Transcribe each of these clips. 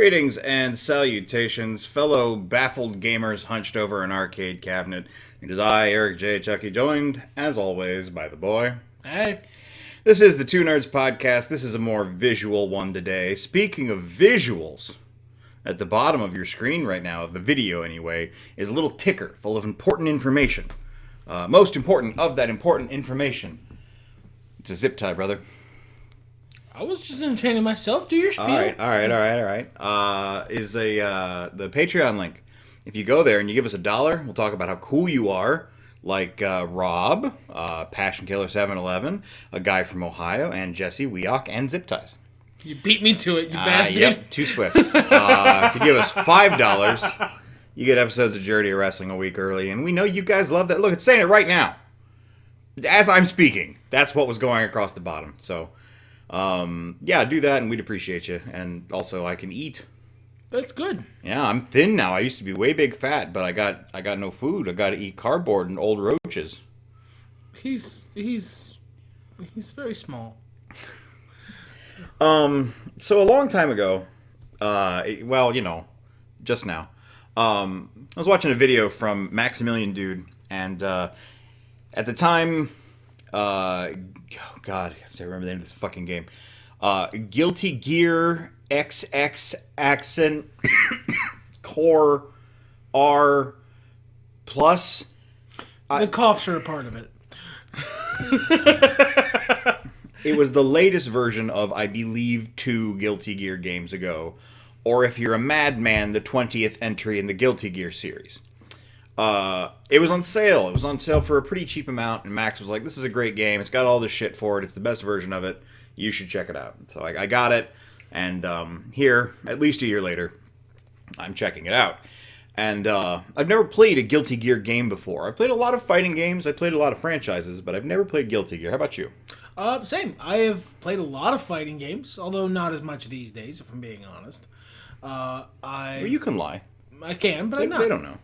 Greetings and salutations, fellow baffled gamers hunched over an arcade cabinet. It is I, Eric J. Chucky, joined, as always, by the boy. Hey. This is the Two Nerds Podcast. This is a more visual one today. Speaking of visuals, at the bottom of your screen right now, of the video anyway, is a little ticker full of important information. Most important of that important information. It's a zip tie, brother. I was just entertaining myself. Do your spiel. All right. Is the Patreon link. If you go there and you give us $1, we'll talk about how cool you are, like Rob, Passion Killer 711, a guy from Ohio, and Jesse, YuGiOh, and Zip Ties. You beat me to it, you bastard. Yep, too swift. If you give us $5, you get episodes of Journey of Wrestling a week early, and we know you guys love that. Look, it's saying it right now. As I'm speaking, that's what was going across the bottom. So, yeah, do that, and we'd appreciate you. And also, I can eat. That's good. Yeah, I'm thin now. I used to be way big fat, but I got no food. I got to eat cardboard and old roaches. He's very small. So a long time ago, just now, I was watching a video from Maximilian Dude, and at the time, oh God, I have to remember the name of this fucking game. Guilty Gear XX accent core R plus. The coughs are a part of it. It was the latest version of, I believe, 2 Guilty Gear games ago. Or if you're a madman, the 20th entry in the Guilty Gear series. It was on sale. It was on sale for a pretty cheap amount, and Max was like, this is a great game. It's got all this shit for it. It's the best version of it. You should check it out. So I got it, and here, at least a year later, I'm checking it out. And I've never played a Guilty Gear game before. I've played a lot of fighting games. I played a lot of franchises, but I've never played Guilty Gear. How about you? Same. I have played a lot of fighting games, although not as much these days, if I'm being honest. Well, you can lie. I can, but I'm not. They don't know.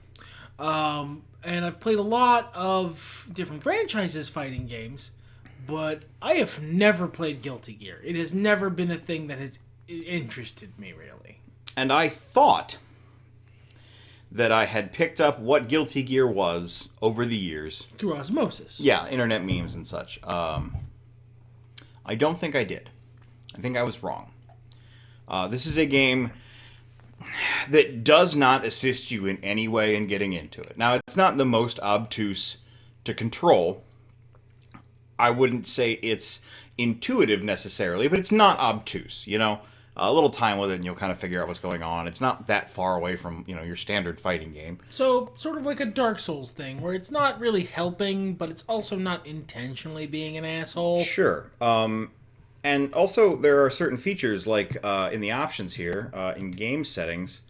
And I've played a lot of different franchises fighting games, but I have never played Guilty Gear. It has never been a thing that has interested me, really. And I thought that I had picked up what Guilty Gear was over the years. Through osmosis. Yeah, internet memes and such. I don't think I did. I think I was wrong. This is a game that does not assist you in any way in getting into it. Now, it's not the most obtuse to control. I wouldn't say it's intuitive necessarily, but it's not obtuse, you know? A little time with it and you'll kind of figure out what's going on. It's not that far away from, your standard fighting game. So, sort of like a Dark Souls thing, where it's not really helping, but it's also not intentionally being an asshole. Sure. And also, there are certain features, like in the options here, in game settings,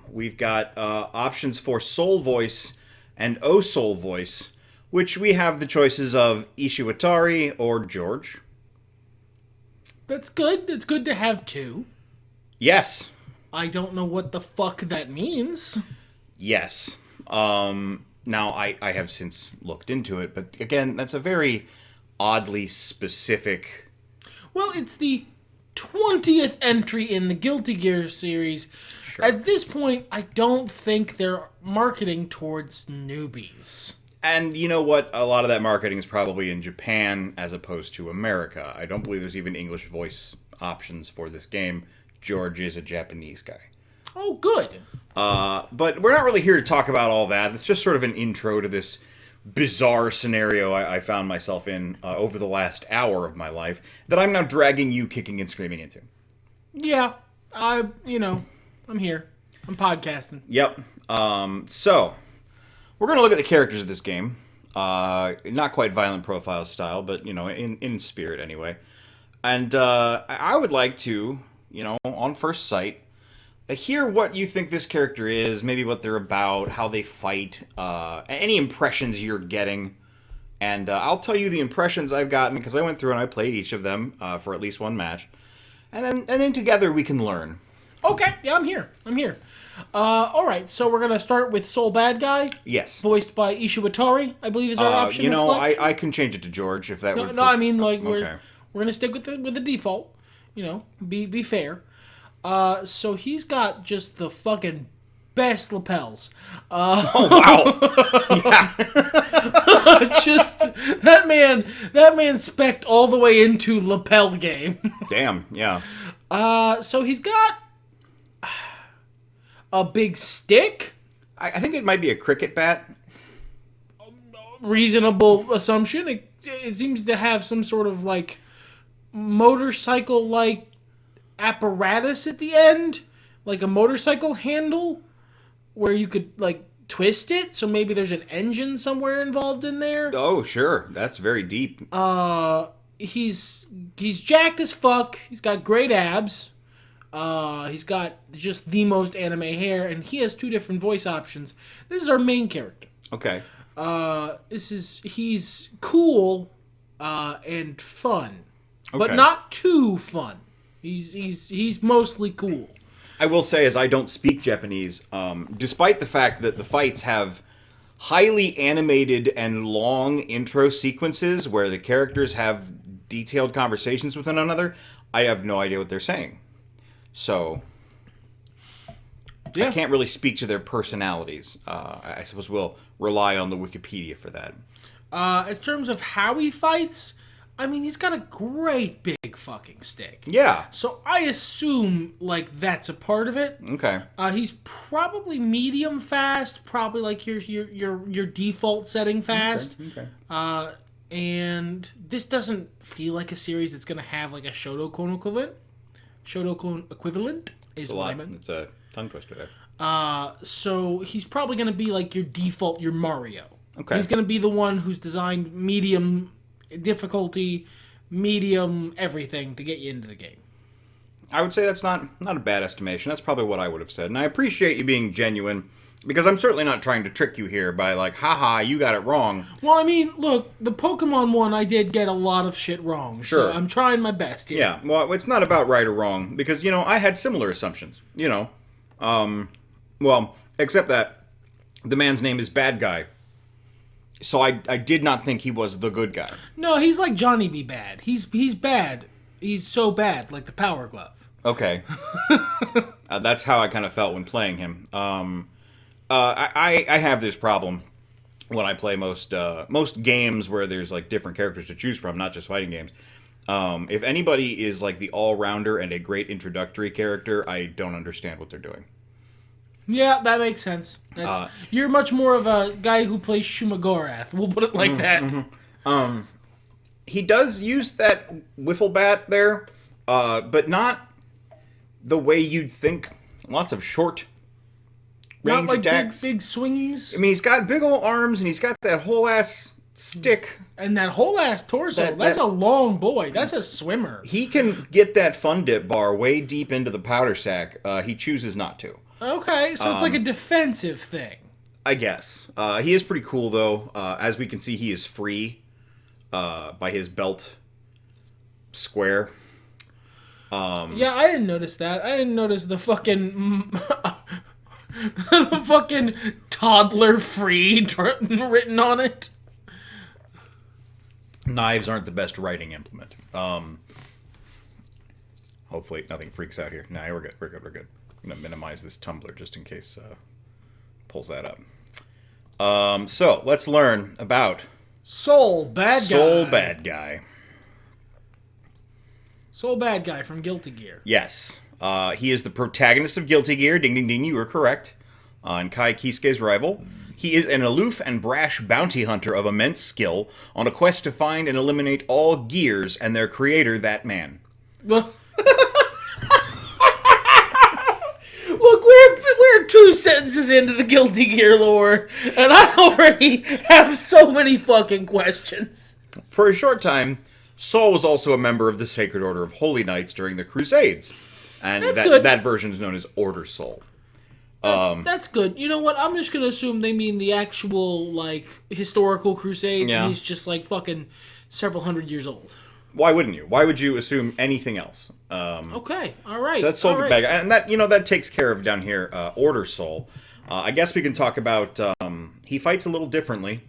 we've got options for Soul Voice and O-Soul Voice, which we have the choices of Ishiwatari or George. That's good. It's good to have 2. Yes. I don't know what the fuck that means. Yes. Now, I have since looked into it, but again, that's a very oddly specific... Well, it's the 20th entry in the Guilty Gear series. Sure. At this point, I don't think they're marketing towards newbies. And you know what? A lot of that marketing is probably in Japan as opposed to America. I don't believe there's even English voice options for this game. George is a Japanese guy. Oh, good. But we're not really here to talk about all that. It's just sort of an intro to this bizarre scenario I found myself in over the last hour of my life that I'm now dragging you kicking and screaming into. Yeah. I'm here. I'm podcasting. Yep. So... we're going to look at the characters of this game. Not quite Violent Profile style, but, in spirit anyway. And I would like to, on first sight, hear what you think this character is, maybe what they're about, how they fight, any impressions you're getting. And I'll tell you the impressions I've gotten, because I went through and I played each of them for at least one match. And then together we can learn. Okay, yeah, I'm here. Alright, so we're going to start with Soul Bad Guy. Yes. Voiced by Ishiwatari, I believe is our option. I can change it to George if that would... No, I mean, like, we're going to stick with the default. Be fair. So he's got just the fucking best lapels. Oh wow! Yeah. Just that man spec'd all the way into lapel game. Damn. Yeah. So he's got a big stick. I think it might be a cricket bat. Reasonable assumption. It seems to have some sort of like motorcycle-like apparatus at the end, like a motorcycle handle, where you could like twist it. So maybe there's an engine somewhere involved in there. Oh, sure. That's very deep. He's jacked as fuck. He's got great abs. He's got just the most anime hair, and he has 2 different voice options. This is our main character. Okay. He's cool and fun, but Okay. not too fun. He's mostly cool. I will say, as I don't speak Japanese, despite the fact that the fights have highly animated and long intro sequences where the characters have detailed conversations with one another, I have no idea what they're saying. So, Yeah. I can't really speak to their personalities. I suppose we'll rely on the Wikipedia for that. In terms of how he fights, I mean, he's got a great big fucking stick. Yeah. So I assume like that's a part of it. Okay. He's probably medium fast, probably like your default setting fast. Okay. And this doesn't feel like a series that's gonna have like a Shotokan equivalent. Shotokan equivalent is It's a what I lot. meant. It's a tongue twister there. So he's probably gonna be like your default, your Mario. Okay. He's gonna be the one who's designed medium difficulty, medium everything to get you into the game. I would say that's not a bad estimation. That's probably what I would have said. And I appreciate you being genuine, because I'm certainly not trying to trick you here by like, haha, you got it wrong. Well, I mean, look, the Pokemon one, I did get a lot of shit wrong. Sure. So I'm trying my best here. Yeah, well, it's not about right or wrong, because, I had similar assumptions, well, except that the man's name is Bad Guy. So I did not think he was the good guy. No, he's like Johnny B. Bad. He's bad. He's so bad, like the Power Glove. Okay. That's how I kind of felt when playing him. I have this problem when I play most games where there's like different characters to choose from, not just fighting games. If anybody is like the all-rounder and a great introductory character, I don't understand what they're doing. Yeah, that makes sense. You're much more of a guy who plays Shumagorath. We'll put it like that. Mm-hmm. He does use that wiffle bat there, but not the way you'd think. Lots of short range Not like attacks. big swings. I mean, he's got big old arms, and he's got that whole ass stick. And that whole ass torso, that's a long boy. That's a swimmer. He can get that fun dip bar way deep into the powder sack. He chooses not to. Okay, so it's like a defensive thing. I guess. He is pretty cool, though. As we can see, he is free by his belt square. Yeah, I didn't notice that. I didn't notice the fucking... the fucking toddler free written on it. Knives aren't the best writing implement. Hopefully nothing freaks out here. Nah, we're good. We're good. I'm going to minimize this tumbler just in case pulls that up. So, let's learn about Soul Bad Guy. Soul Bad Guy. Soul Bad Guy from Guilty Gear. Yes. He is the protagonist of Guilty Gear. Ding, ding, ding, you were correct. And Kaisuke's rival. He is an aloof and brash bounty hunter of immense skill on a quest to find and eliminate all gears and their creator, that man. Well, look, we're 2 sentences into the Guilty Gear lore, and I already have so many fucking questions. For a short time, Saul was also a member of the Sacred Order of Holy Knights during the Crusades. And that version is known as Order Soul. That's good. You know what? I'm just going to assume they mean the actual, like, historical Crusades, Yeah. and he's just, like, fucking several hundred years old. Why wouldn't you? Why would you assume anything else? Okay, all right. So that's Soul all right. Bad Guy. And that takes care of down here Order Soul. I guess we can talk about he fights a little differently.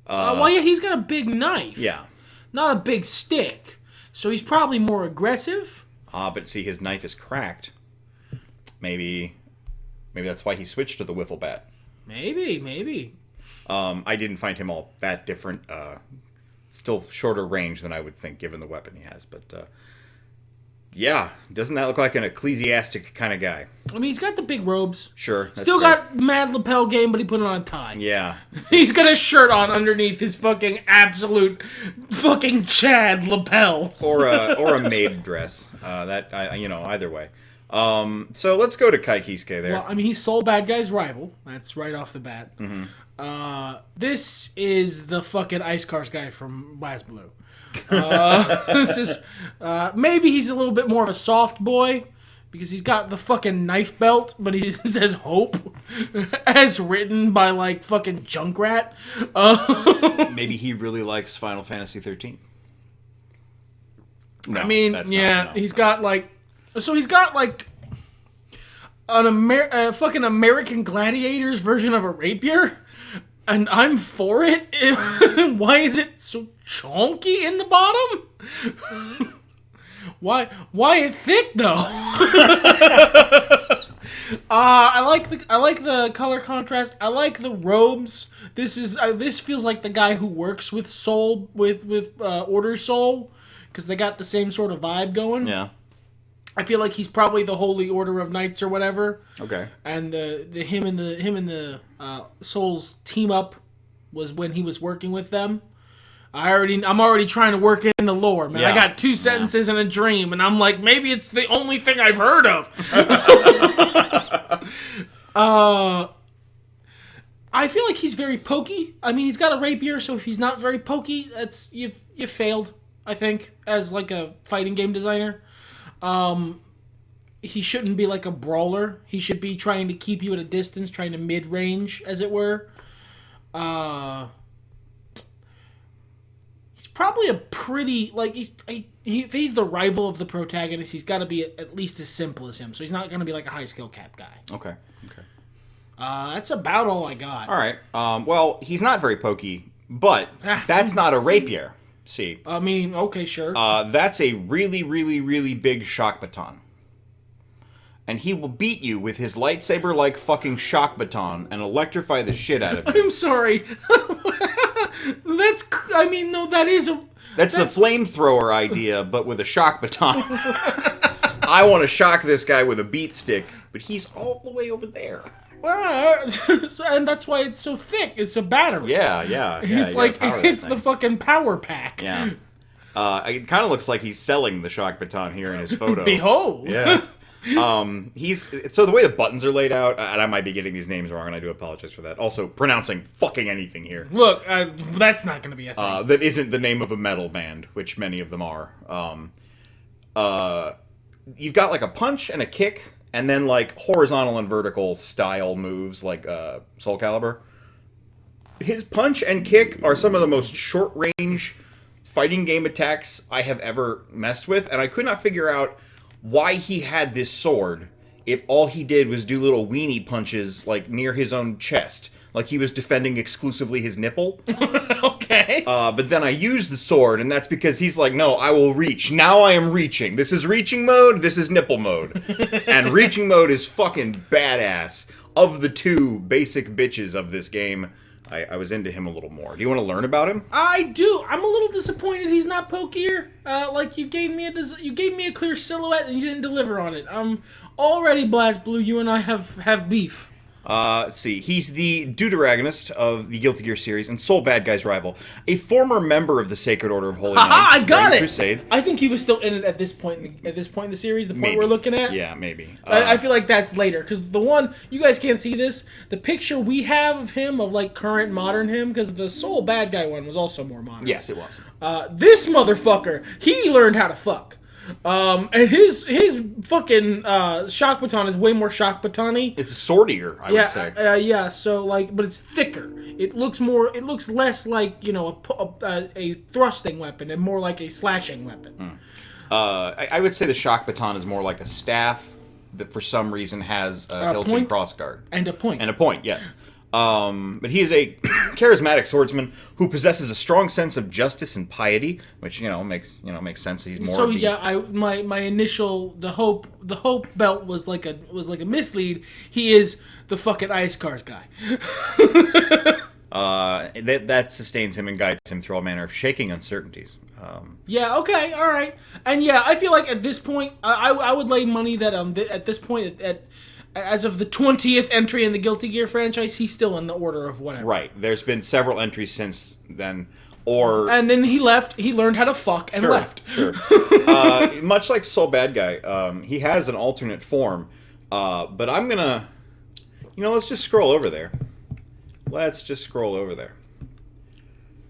Well, yeah, he's got a big knife. Yeah. Not a big stick. So he's probably more aggressive. But see, his knife is cracked. Maybe that's why he switched to the wiffle bat. Maybe. I didn't find him all that different. Still shorter range than I would think, given the weapon he has. But yeah, doesn't that look like an ecclesiastic kind of guy? I mean, he's got the big robes. Sure. That's Still fair. got mad lapel game, but he put it on a tie. Yeah. He's got a shirt on underneath his fucking absolute fucking Chad lapels. Or a maid dress. Either way. So let's go to Kaisuke there. Well, I mean, he's Soul Bad Guy's rival. That's right off the bat. Mm-hmm. This is the fucking Ice Cars guy from BlazBlue. This is maybe he's a little bit more of a soft boy because he's got the fucking knife belt, but he says Hope as written by like fucking Junkrat. Maybe he really likes Final Fantasy 13. No, I mean, he's got like an fucking American Gladiators version of a rapier. And I'm for it. Why is it so chonky in the bottom? Why it thick though? I like the color contrast. I like the robes. This feels like the guy who works with Soul with Order Soul because they got the same sort of vibe going. Yeah. I feel like he's probably the Holy Order of Knights or whatever. Okay. And him and the Souls team up was when he was working with them. I'm already trying to work in the lore, man. Yeah. I got 2 sentences and a dream, and I'm like, maybe it's the only thing I've heard of. I feel like he's very pokey. I mean, he's got a rapier, so if he's not very pokey, that's you failed, I think, as like a fighting game designer. He shouldn't be like a brawler. He should be trying to keep you at a distance, trying to mid-range, as it were. He's probably a pretty, like, if he's the rival of the protagonist, he's got to be at least as simple as him. So he's not going to be like a high-skill cat guy. Okay. That's about all I got. All right. Well, he's not very pokey, but that's not a rapier. See. I mean, okay, sure. That's a really, really, really big shock baton. And he will beat you with his lightsaber-like fucking shock baton and electrify the shit out of you. I'm sorry. That's the flamethrower idea, but with a shock baton. I want to shock this guy with a beat stick, but he's all the way over there. And that's why it's so thick. It's a battery. Yeah. It's like it's the fucking power pack. Yeah. It kind of looks like he's selling the shock baton here in his photo. Behold. Yeah. So the way the buttons are laid out, and I might be getting these names wrong, and I do apologize for that. Also, pronouncing fucking anything here. Look, that's not going to be a thing. That isn't the name of a metal band, which many of them are. You've got like a punch and a kick, and then like horizontal and vertical style moves like Soul Calibur. His punch and kick are some of the most short-range fighting game attacks I have ever messed with, and I could not figure out why he had this sword if all he did was do little weenie punches like near his own chest, like he was defending exclusively his nipple. Okay. But then I used the sword, and that's because he's like, no, I will reach. Now I am reaching. This is reaching mode, this is nipple mode. And reaching mode is fucking badass. Of the two basic bitches of this game, I was into him a little more. Do you want to learn about him? I do. I'm a little disappointed he's not pokier. Like you gave me a clear silhouette and you didn't deliver on it. Already BlazBlue, you and I have beef. Let's see. He's the deuteragonist of the Guilty Gear series and Soul Bad Guy's rival. A former member of the Sacred Order of Holy Knights. I got it! Crusades. I think he was still in it at this point in the series, the point maybe. we're looking at. Yeah, maybe. I feel like that's later, because the one, you guys can't see this, the picture we have of him, of like current modern him, because the Soul Bad Guy one was also more modern. Yes, it was. This motherfucker, he learned how to fuck. And his fucking shock baton is way more shock baton-y. It's swordier, I would say. Yeah. So like, but it's thicker. It looks less like a thrusting weapon and more like a slashing weapon. I would say the shock baton is more like a staff that for some reason has a hilt and crossguard and a point. And a point, yes. But he is a charismatic swordsman who possesses a strong sense of justice and piety, which makes sense. He's more. So my initial the hope belt was like a mislead. He is the fucking ice cars guy. That sustains him and guides him through all manner of shaking uncertainties. Yeah. Okay. All right. And yeah, I feel like at this point, I would lay money that at this point as of the 20th entry in the Guilty Gear franchise, he's still in the order of whatever. Right. There's been several entries since then. And then he left. He learned how to fuck and left. Sure. Much like Soul Bad Guy, he has an alternate form. But I'm gonna, let's just scroll over there.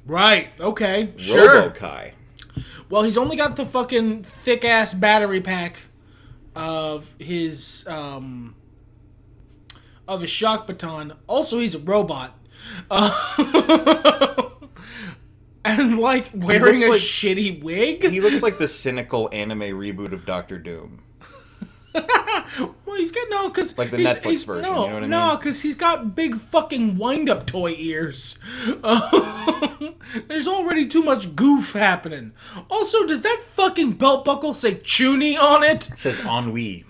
Right. Okay. Sure. Robokai. Well, he's only got the fucking thick ass battery pack of his shock baton. Also, he's a robot. And wearing a shitty wig. He looks like the cynical anime reboot of Doctor Doom. Well, he's got because like the Netflix version. You know what I mean? No, because he's got big fucking wind-up toy ears. There's already too much goof happening. Also, does that fucking belt buckle say Chuni on it? It says ennui.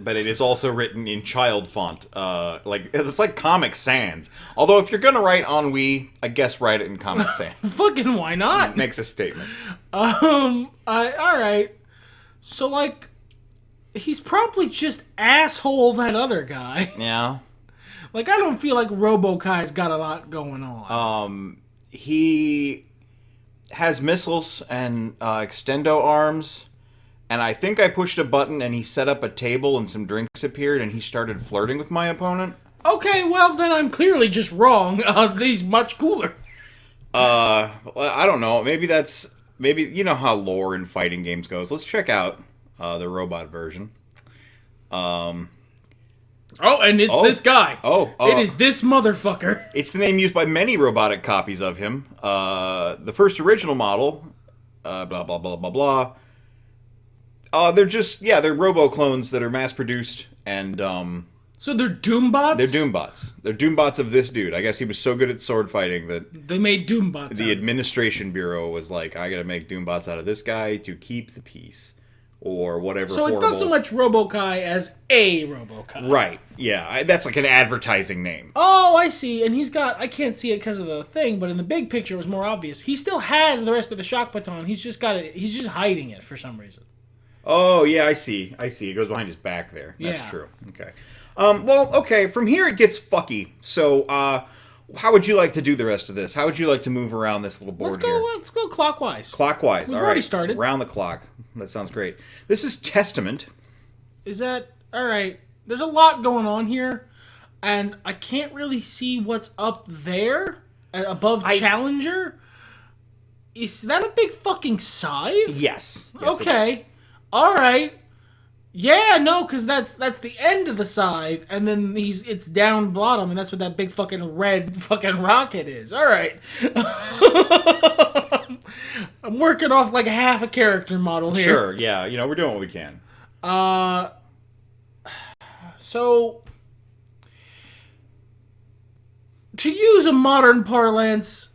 But it is also written in child font. It's like Comic Sans. Although if you're gonna write ennui, I guess write it in Comic Sans. Fucking why not? It makes a statement. All right. So, he's probably just asshole that other guy. Yeah. I don't feel like Robokai's got a lot going on. He has missiles and extendo arms, and I think I pushed a button and he set up a table and some drinks appeared and he started flirting with my opponent. Okay, well, then I'm clearly just wrong. He's much cooler. I don't know. Maybe you know how lore in fighting games goes. Let's check out the robot version. And it's this guy. It is this motherfucker. It's the name used by many robotic copies of him. The first original model, blah, blah, blah, blah, blah. They're robo-clones that are mass-produced, and, So they're Doombots? They're Doombots. They're Doombots of this dude. I guess he was so good at sword fighting that they made Doombots. The administration bureau was like, I gotta make Doombots out of this guy to keep the peace. Or whatever. So it's not so much Robokai as a Robokai. Right. Yeah. That's like an advertising name. Oh, I see. And I can't see it because of the thing, but in the big picture it was more obvious. He still has the rest of the shock baton. He's just got it. He's just hiding it for some reason. Oh, yeah, I see. It goes behind his back there. That's true. Okay. Okay. From here it gets fucky. So, how would you like to do the rest of this? How would you like to move around this little board here? Let's go clockwise. Clockwise. We've all already right. started. Round the clock. That sounds great. This is Testament. Is that... Alright. There's a lot going on here, and I can't really see what's up there above Challenger. Is that a big fucking scythe? Yes. Okay. Alright. Yeah, no, because that's the end of the scythe, and then it's down bottom, and that's what that big fucking red fucking rocket is. All right. I'm working off like half a character model here. Sure, yeah, we're doing what we can. So to use a modern parlance,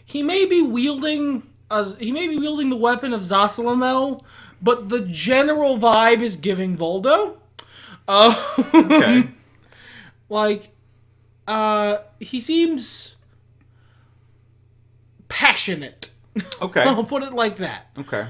he may be wielding the weapon of Zasalamel, but the general vibe is giving Voldo. Okay. He seems passionate. Okay. I'll put it like that. Okay.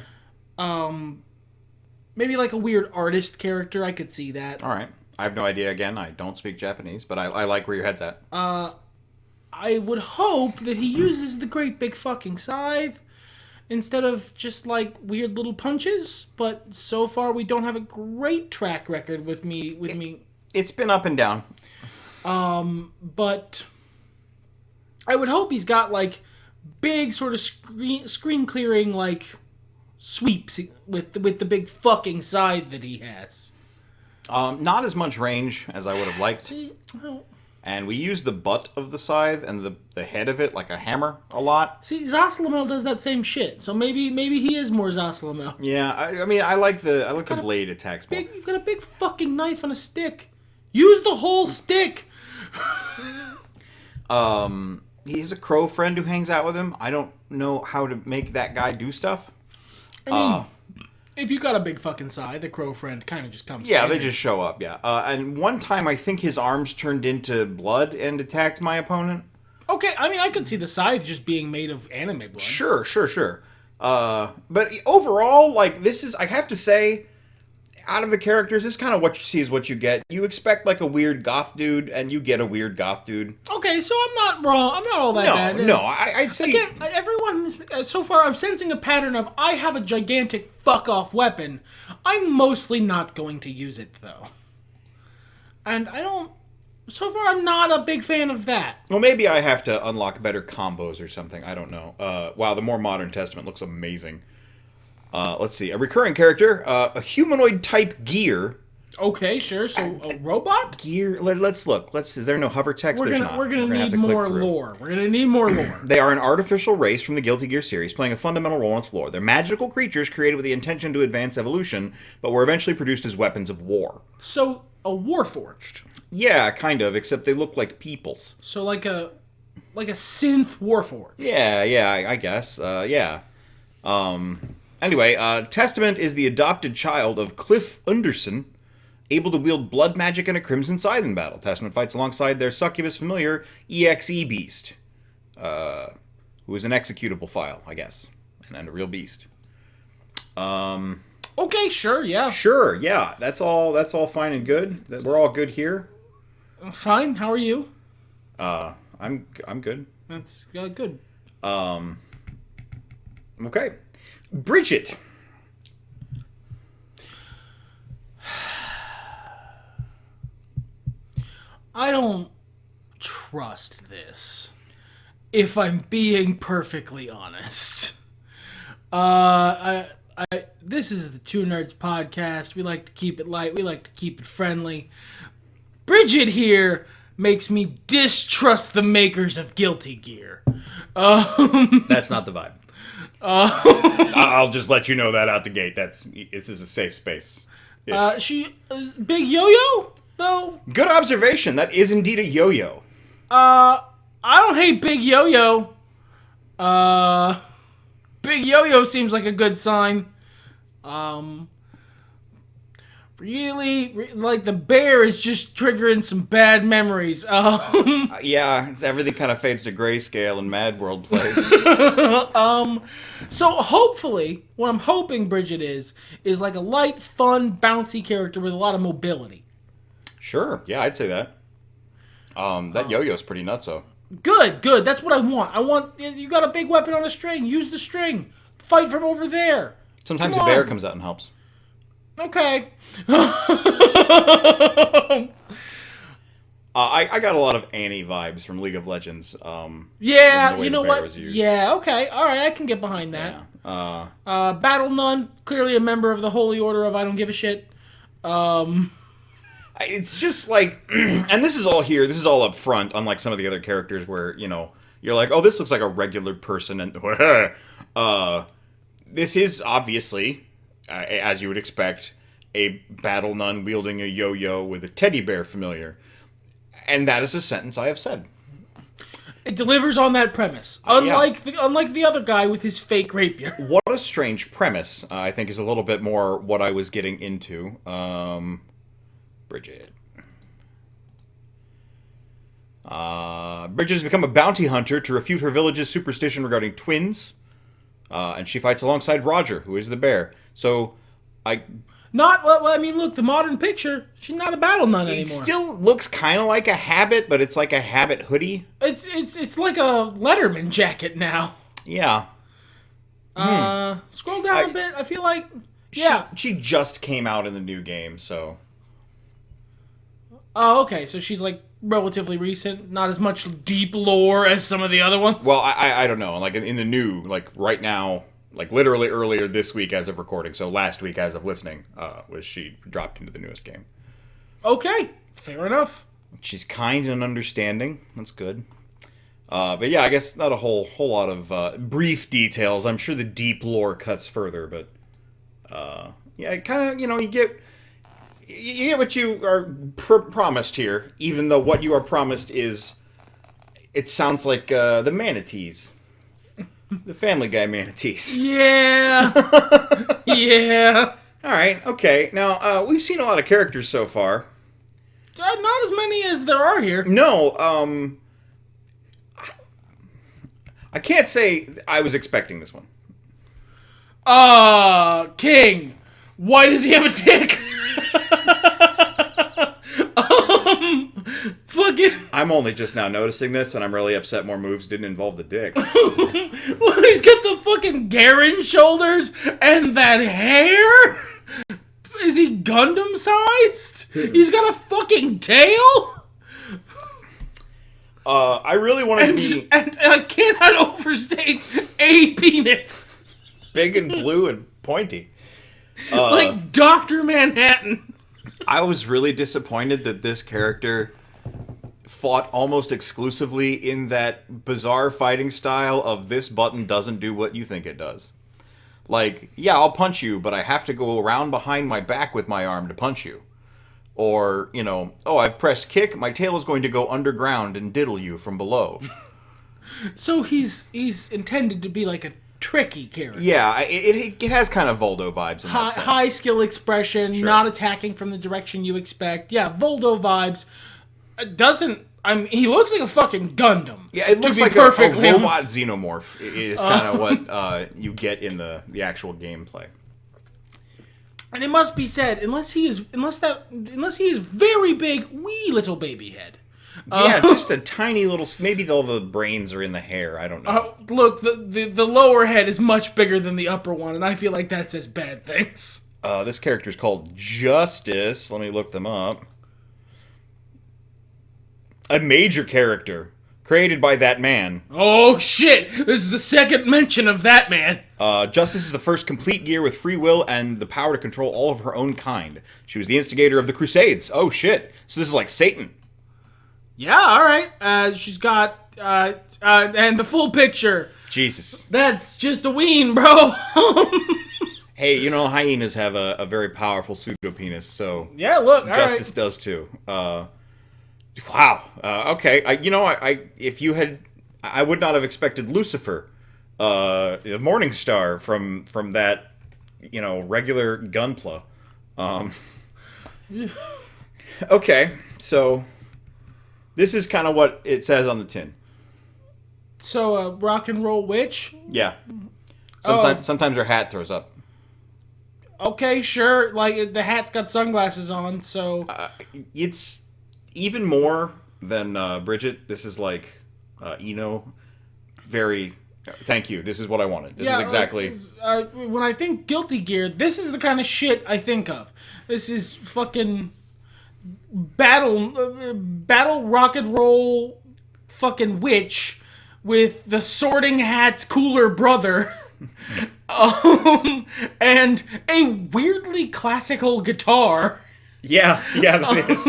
Maybe like a weird artist character. I could see that. All right. I have no idea. Again, I don't speak Japanese, but I like where your head's at. I would hope that he uses the great big fucking scythe instead of just like weird little punches. But so far, we don't have a great track record with me. It's been up and down. But I would hope he's got like big sort of screen clearing like sweeps with the big fucking scythe that he has. Not as much range as I would have liked. See, And we use the butt of the scythe and the head of it like a hammer a lot. See, Zasalamel does that same shit, so maybe he is more Zasalamel. Yeah, I mean, I like the blade attacks more. You've got a big fucking knife on a stick. Use the whole stick. He's a crow friend who hangs out with him. I don't know how to make that guy do stuff. I mean, if you got a big fucking scythe, the crow friend kind of just comes. Yeah, they just show up. Yeah, and one time I think his arms turned into blood and attacked my opponent. Okay, I mean, I could see the scythe just being made of anime blood. Sure. But overall, like, this is, I have to say, out of the characters, this is kind of what you see is what you get. You expect, like, a weird goth dude, and you get a weird goth dude. Okay, so I'm not wrong. I'm not all that bad. No, I'd say... Again, everyone, so far, I'm sensing a pattern of, I have a gigantic fuck-off weapon. I'm mostly not going to use it, though. And I don't... So far, I'm not a big fan of that. Well, maybe I have to unlock better combos or something. I don't know. Wow, the more modern Testament looks amazing. Let's see. A recurring character, a humanoid-type gear. Okay, sure. So, a robot? Gear. Let's look. Is there no hover text? We're gonna need more lore. We're gonna need more lore. They are an artificial race from the Guilty Gear series, playing a fundamental role in its lore. They're magical creatures created with the intention to advance evolution, but were eventually produced as weapons of war. So, a warforged. Yeah, kind of, except they look like peoples. So, like a synth warforged. Yeah, I guess. Yeah. Anyway, Testament is the adopted child of Cliff Underson, able to wield blood magic and a crimson scythe in battle. Testament fights alongside their succubus familiar, EXE Beast, who is an executable file, I guess, and a real beast. Okay, sure, yeah. Sure, yeah. That's all fine and good. We're all good here. Fine. How are you? I'm good. That's good. Okay. Bridgette. I don't trust this, if I'm being perfectly honest. This is the Two Nerds podcast. We like to keep it light. We like to keep it friendly. Bridgette here makes me distrust the makers of Guilty Gear. That's not the vibe. I'll just let you know that out the gate. This is a safe space. She is Big YuGiOh though. Good observation. That is indeed a yo-yo. I don't hate Big YuGiOh. Big YuGiOh seems like a good sign. Really, like the bear is just triggering some bad memories. Yeah, everything kind of fades to grayscale in Mad World plays. So hopefully, what I'm hoping Bridgette is like a light, fun, bouncy character with a lot of mobility. Sure, yeah, I'd say that. That yo-yo's pretty nutso. Good. That's what I want. You got a big weapon on a string. Use the string. Fight from over there. Sometimes a bear comes out and helps. Okay. I got a lot of Annie vibes from League of Legends. Yeah, you know what? Yeah, okay. All right, I can get behind that. Yeah. Battle Nun, clearly a member of the Holy Order of I don't give a shit. It's just like, and this is all here. This is all up front, unlike some of the other characters where, you're like, oh, this looks like a regular person. And this is obviously, as you would expect, a battle nun wielding a yo-yo with a teddy bear familiar. And that is a sentence I have said. It delivers on that premise. Unlike the other guy with his fake rapier. What a strange premise, I think, is a little bit more what I was getting into. Bridgette. Bridgette has become a bounty hunter to refute her village's superstition regarding twins. And she fights alongside Roger, who is the bear. So, look, the modern picture, she's not a battle nun anymore. It still looks kind of like a habit, but it's like a habit hoodie. It's like a Letterman jacket now. Yeah. Scroll down a bit. I feel like, yeah. She just came out in the new game, so. Oh, okay. So she's like relatively recent, not as much deep lore as some of the other ones. Well, I don't know. Like in the new, like right now, like literally earlier this week as of recording, so last week as of listening, was she dropped into the newest game. Okay, fair enough. She's kind and understanding. That's good. But yeah, I guess not a whole lot of brief details. I'm sure the deep lore cuts further, but yeah, kind of, you get what you are promised here, even though what you are promised is, it sounds like the manatees. The Family Guy manatees. Yeah. Yeah. All right, okay. Now, we've seen a lot of characters so far. Not as many as there are here. No, I can't say I was expecting this one. King. Why does he have a dick? Fucking. I'm only just now noticing this, and I'm really upset more moves didn't involve the dick. Well, he's got the fucking Garen shoulders and that hair? Is he Gundam sized? He's got a fucking tail? I really wanted to be... And I cannot overstate a penis. Big and blue and pointy. Like Dr. Manhattan. I was really disappointed that this character fought almost exclusively in that bizarre fighting style of this button doesn't do what you think it does. Like, yeah, I'll punch you, but I have to go around behind my back with my arm to punch you. Or, oh, I've pressed kick, my tail is going to go underground and diddle you from below. So he's intended to be like a tricky character. Yeah, it has kind of Voldo vibes in that sense. High skill expression, Sure. Not attacking from the direction you expect. Yeah, Voldo vibes. He looks like a fucking Gundam. Yeah, it looks like a robot xenomorph is kind of what you get in the actual gameplay. And it must be said, unless he is very big, wee little baby head. Yeah, just a tiny little. Maybe all the brains are in the hair. I don't know. Look, the lower head is much bigger than the upper one, and I feel like that says bad things. This character is called Justice. Let me look them up. A major character created by that man. Oh shit! This is the second mention of that man. Justice is the first complete gear with free will and the power to control all of her own kind. She was the instigator of the Crusades. Oh shit! So this is like Satan. Yeah, all right. She's got and the full picture. Jesus. That's just a ween, bro. Hey, hyenas have a very powerful pseudo penis, so yeah. Look, Justice does too. Wow. Okay. I would not have expected Lucifer, the Morning Star from that, regular Gunpla. Okay. So this is kind of what it says on the tin. So, rock and roll witch. Yeah. Sometimes her hat throws up. Okay, sure. Like the hat's got sunglasses on, so it's even more than Bridgette. This is like Eno. Very. Thank you. This is what I wanted. This is exactly. When I think Guilty Gear, this is the kind of shit I think of. This is fucking battle rock and roll fucking witch with the Sorting Hat's cooler brother. And a weirdly classical guitar. Yeah, that is.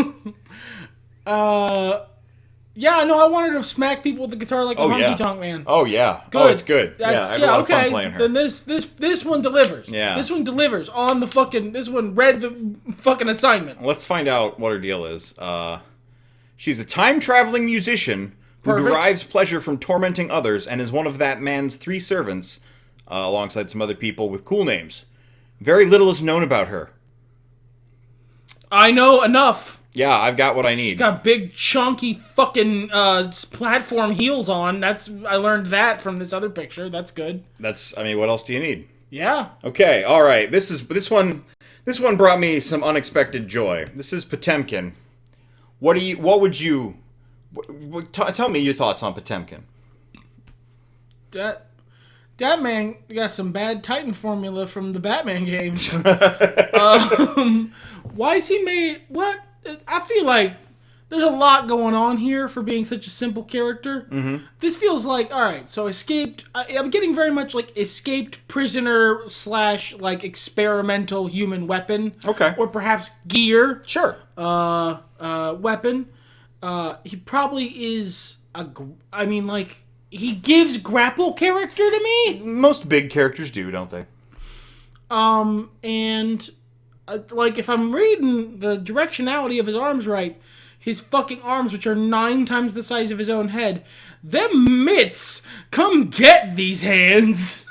Yeah, no, I wanted to smack people with the guitar like a Honky Tonk Man. Oh yeah, good. Oh, it's good. I had a lot of fun playing her. Then this one delivers. Yeah, this one delivers on the fucking. This one read the fucking assignment. Let's find out what her deal is. She's a time-traveling musician who derives pleasure from tormenting others and is one of that man's 3 servants, alongside some other people with cool names. Very little is known about her. I know enough. Yeah, I've got what I need. She's got big, chunky, fucking platform heels on. I learned that from this other picture. That's good. What else do you need? Yeah. Okay, all right. This one brought me some unexpected joy. This is Potemkin. Tell me your thoughts on Potemkin. That man got some bad Titan formula from the Batman games. Why is he made... What? I feel like there's a lot going on here for being such a simple character. Mm-hmm. This feels like, alright, so escaped... I'm getting very much like escaped prisoner / like experimental human weapon. Okay. Or perhaps gear. Sure. Weapon. He probably is I mean, like, he gives grapple character to me. Most big characters do, don't they? And like, if I'm reading the directionality of his arms right, his fucking arms, which are 9 times the size of his own head, them mitts, come get these hands.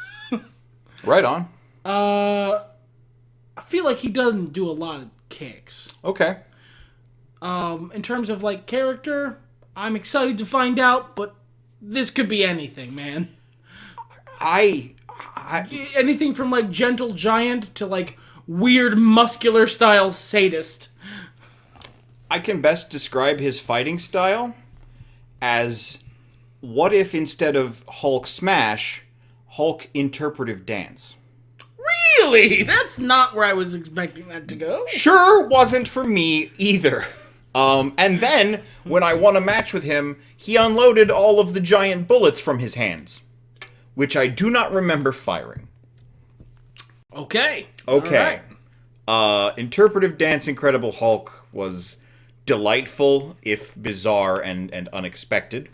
Right on. I feel like he doesn't do a lot of kicks. Okay. In terms of, like, character, I'm excited to find out, but this could be anything, man. Anything from, like, gentle giant to, like, weird muscular style sadist. I can best describe his fighting style as, what if instead of Hulk smash, Hulk interpretive dance? Really? That's not where I was expecting that to go. Sure wasn't for me either. And then, when I won a match with him, he unloaded all of the giant bullets from his hands, which I do not remember firing. Okay. Okay. Interpretive Dance Incredible Hulk was delightful, if bizarre and unexpected.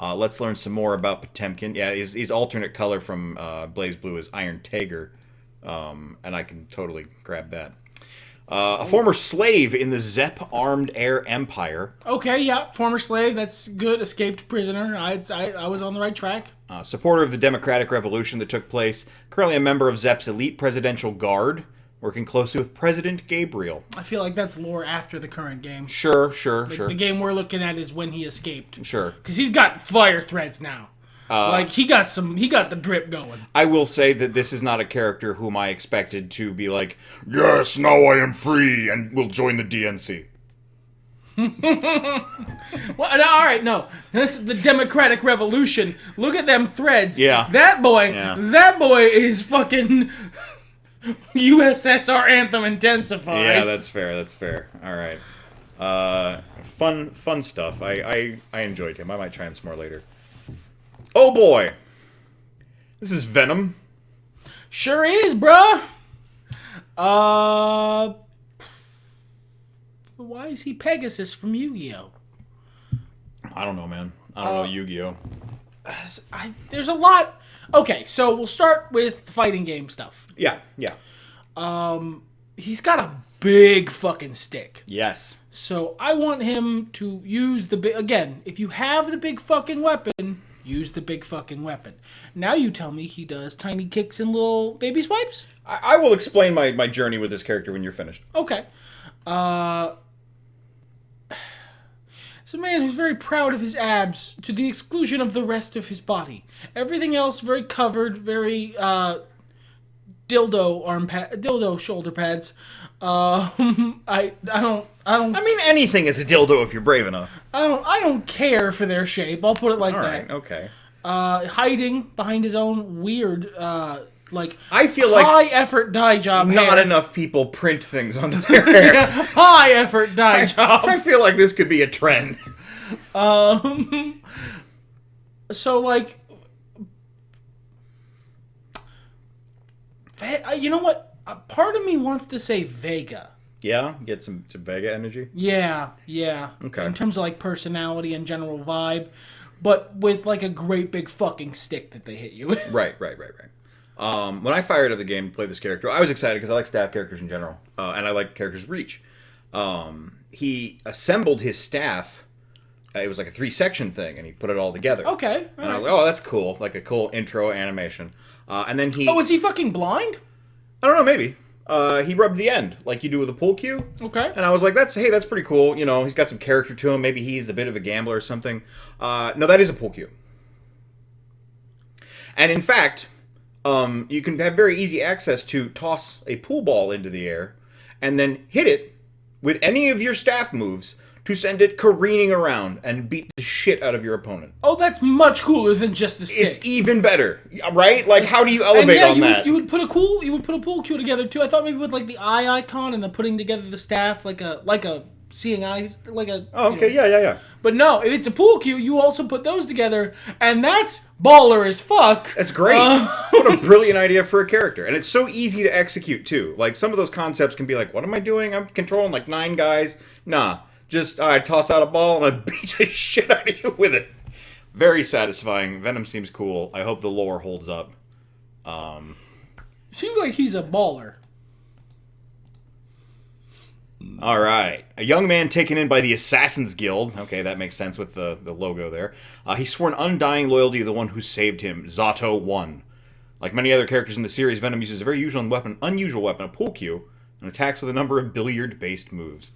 Let's learn some more about Potemkin. Yeah, his alternate color from Blaze Blue is Iron Tiger, and I can totally grab that. A former slave in the Zepp Armed Air Empire. Okay, yeah, former slave. That's good. Escaped prisoner. I was on the right track. Supporter of the Democratic Revolution that took place. Currently a member of Zepp's elite presidential guard, working closely with President Gabriel. I feel like that's lore after the current game. Sure. The game we're looking at is when he escaped. Sure. Because he's got fire threads now. Like, he got the drip going. I will say that this is not a character whom I expected to be like, yes, now I am free and will join the DNC. Well, all right, no. This is the Democratic Revolution. Look at them threads. Yeah. That boy is fucking USSR anthem intensifies. Yeah, that's fair. All right. Fun stuff. I enjoyed him. I might try him some more later. Oh boy! This is Venom. Sure is, bruh! Why is he Pegasus from YuGiOh? I don't know, man. I don't know YuGiOh. There's a lot... Okay, so we'll start with the fighting game stuff. Yeah. He's got a big fucking stick. Yes. So I want him to use the big... Again, if you have the big fucking weapon... Use the big fucking weapon. Now you tell me he does tiny kicks and little baby swipes? I will explain my journey with this character when you're finished. Okay. It's a man who's very proud of his abs to the exclusion of the rest of his body. Everything else very covered, very dildo shoulder pads. I mean, anything is a dildo if you're brave enough. I don't care for their shape. I'll put it like that. All right, okay. Hiding behind his own weird, I feel high like effort dye job. not hair. enough people print things onto their hair. High effort dye job. I feel like this could be a trend. So like, you know what? Part of me wants to say Vega. Yeah, get some Vega energy. Yeah. Okay. In terms of like personality and general vibe, but with like a great big fucking stick that they hit you with. Right. When I fired up the game to play this character, I was excited because I like staff characters in general, and I like characters' reach. He assembled his staff. It was like a 3-section thing, and he put it all together. Okay. And I was like, oh, that's cool. Like a cool intro animation. And then he... Oh, is he fucking blind? I don't know, maybe. He rubbed the end, like you do with a pool cue. Okay. And I was like, that's pretty cool. You know, he's got some character to him. Maybe he's a bit of a gambler or something. No, that is a pool cue. And in fact, you can have very easy access to toss a pool ball into the air and then hit it with any of your staff moves to send it careening around and beat the shit out of your opponent. Oh, that's much cooler than just a stick. It's even better, right? Like, how do you elevate on that? You would put a pool cue together too. I thought maybe with like the eye icon and then putting together the staff like a seeing eyes, like a... Oh, okay, yeah. But no, if it's a pool cue, you also put those together, and that's baller as fuck. That's great. What a brilliant idea for a character. And it's so easy to execute, too. Like, some of those concepts can be like, what am I doing? I'm controlling, like, 9 guys. Nah. Just, I toss out a ball and I beat the shit out of you with it. Very satisfying. Venom seems cool. I hope the lore holds up. Seems like he's a baller. All right. A young man taken in by the Assassin's Guild. Okay, that makes sense with the logo there. He swore an undying loyalty to the one who saved him, Zato 1. Like many other characters in the series, Venom uses a very unusual weapon, a pool cue, and attacks with a number of billiard-based moves.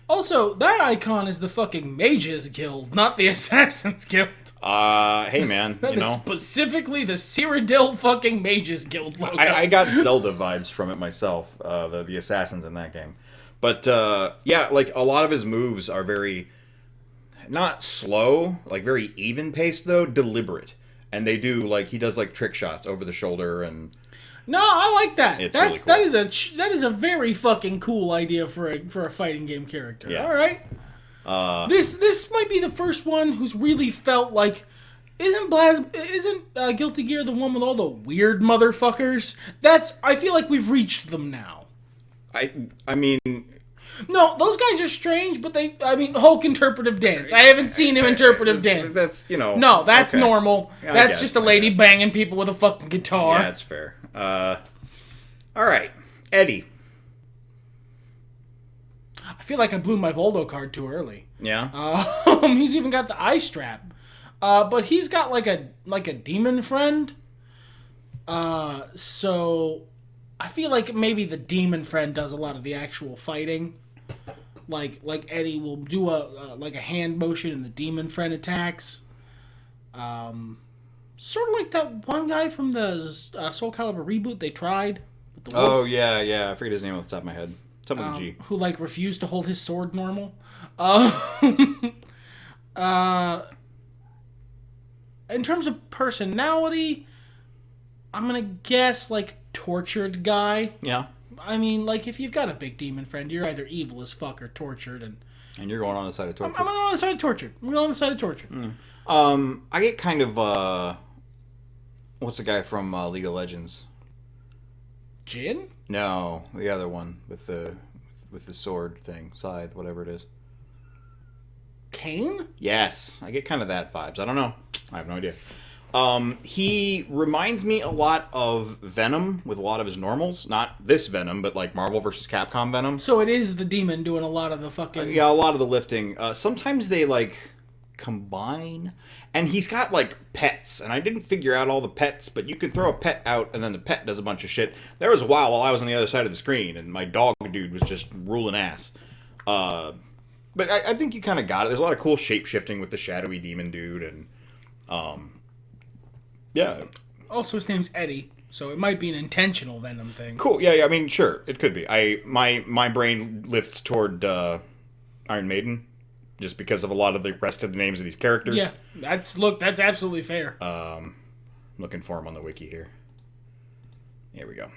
Also, that icon is the fucking Mages Guild, not the Assassin's Guild. Hey man, That is specifically the Cyrodiil fucking Mages Guild logo. I got Zelda vibes from it myself, the assassins in that game. But, yeah, like, a lot of his moves are very, not slow, like, very even-paced, though, deliberate. And they do, like, he does, like, trick shots over the shoulder, and... No, I like that. It's really cool. That is a very fucking cool idea for a fighting game character. Yeah. All right. This might be the first one who's really felt like isn't Guilty Gear the one with all the weird motherfuckers? I feel like we've reached them now. I mean... No, those guys are strange, but Hulk interpretive dance. I haven't seen him interpretive dance. That's, No, that's okay. normal. Yeah, that's just a lady banging people with a fucking guitar. Yeah, that's fair. All right. Eddie. I feel like I blew my Voldo card too early. Yeah? He's even got the eye strap. But he's got like a demon friend. So I feel like maybe the demon friend does a lot of the actual fighting. Like Eddie will do a hand motion and the demon friend attacks. Sort of like that one guy from the Soul Calibur reboot they tried. With the wolf. Oh, yeah. I forget his name off the top of my head. Something with a G. Who refused to hold his sword normal. In terms of personality, I'm gonna guess tortured guy. Yeah. I mean, if you've got a big demon friend, you're either evil as fuck or tortured, and you're going on the side of tortured. I'm on the side of tortured. I'm going on the side of tortured. I get kind of what's the guy from League of Legends? Jin? No, the other one with the sword thing, scythe, whatever it is. Kane? Yes, I get kind of that vibes. I don't know. I have no idea. He reminds me a lot of Venom with a lot of his normals. Not this Venom, but Marvel vs. Capcom Venom. So it is the demon doing a lot of the fucking... yeah, a lot of the lifting. Sometimes they, combine. And he's got, pets. And I didn't figure out all the pets, but you can throw a pet out, and then the pet does a bunch of shit. There was a while I was on the other side of the screen, and my dog dude was just ruling ass. But I think you kind of got it. There's a lot of cool shape-shifting with the shadowy demon dude, and... yeah. Also, his name's Eddie, so it might be an intentional Venom thing. Cool. Yeah. I mean, sure, it could be. My brain lifts toward Iron Maiden, just because of a lot of the rest of the names of these characters. Yeah, that's absolutely fair. Looking for him on the wiki here. Here we go.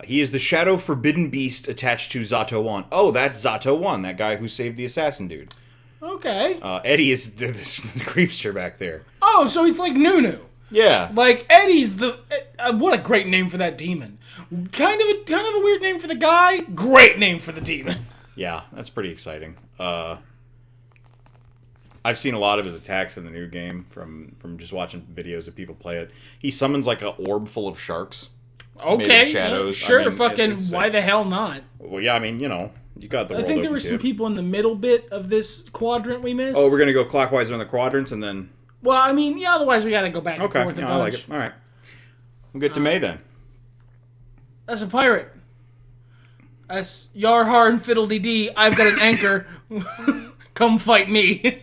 He is the Shadow Forbidden Beast attached to Zato 1. Oh, that's Zato 1, that guy who saved the assassin dude. Okay. Eddie is the creepster back there. Oh, so it's like Nunu. Yeah. Eddie's the... what a great name for that demon. Kind of a weird name for the guy. Great name for the demon. Yeah, that's pretty exciting. I've seen a lot of his attacks in the new game from just watching videos of people play it. He summons an orb full of sharks. Okay. Shadows. Sure, why the hell not? Well, yeah, I mean, you got the world. I think there were some people in the middle bit of this quadrant we missed. Oh, we're going to go clockwise on the quadrants and then... Well, I mean, yeah, otherwise we got to go back and forth. Okay, I like it. All right. We'll get to May then. That's a pirate. That's Yarhar and FiddleDeeDee. I've got an anchor. Come fight me.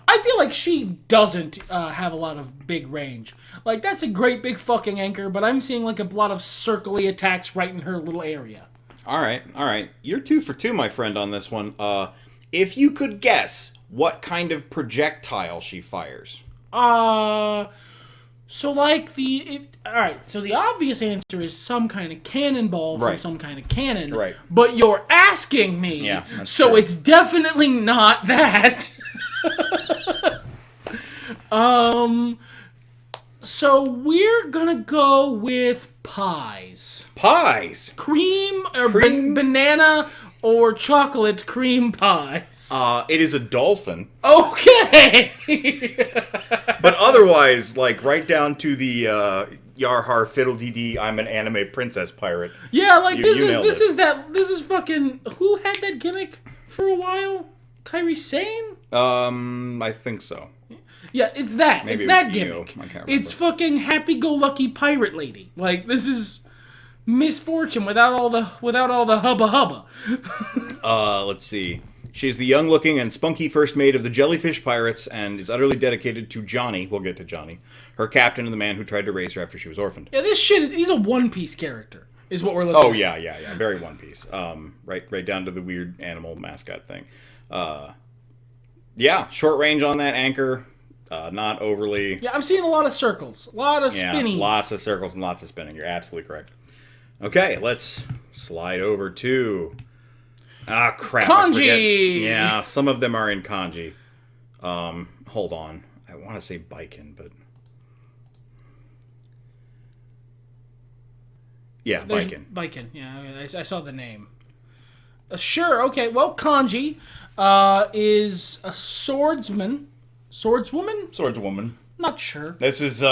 I feel like she doesn't have a lot of big range. That's a great big fucking anchor, but I'm seeing a lot of circly attacks right in her little area. All right. You're 2 for 2, my friend, on this one. If you could guess what kind of projectile she fires. So the obvious answer is some kind of cannonball from some kind of cannon. Right. But you're asking me. Yeah. So true. It's definitely not that. So we're gonna go with pies. Pies. Cream or banana or chocolate cream pies? It is a dolphin. Okay! But otherwise, like, right down to the Yarhar FiddleDeeDee, I'm an anime princess pirate. Yeah, like, You this nailed it. is fucking... Who had that gimmick for a while? Kairi Sane? I think so. Yeah, it's that. Maybe it's that YuGiOh. gimmick. I can't remember. It's fucking happy-go-lucky pirate lady. Like, this is misfortune without all the hubba hubba. Let's see. She's the young-looking and spunky first mate of the Jellyfish Pirates and is utterly dedicated to Johnny, we'll get to Johnny, her captain and the man who tried to raise her after she was orphaned. Yeah, this shit he's a One Piece character, is what we're looking at. Oh, yeah. Very One Piece. Right down to the weird animal mascot thing. Yeah, short range on that anchor. Not overly... Yeah, I'm seeing a lot of circles. A lot of spinning. Lots of circles and lots of spinning. You're absolutely correct. Okay, let's slide over to... Ah, crap. Kanji! Yeah, some of them are in kanji. Hold on. I want to say Baiken, but... Yeah, Baiken. Baiken, yeah. I saw the name. Sure, okay. Well, kanji is a swordsman. Swordswoman? Swordswoman. Not sure. This is,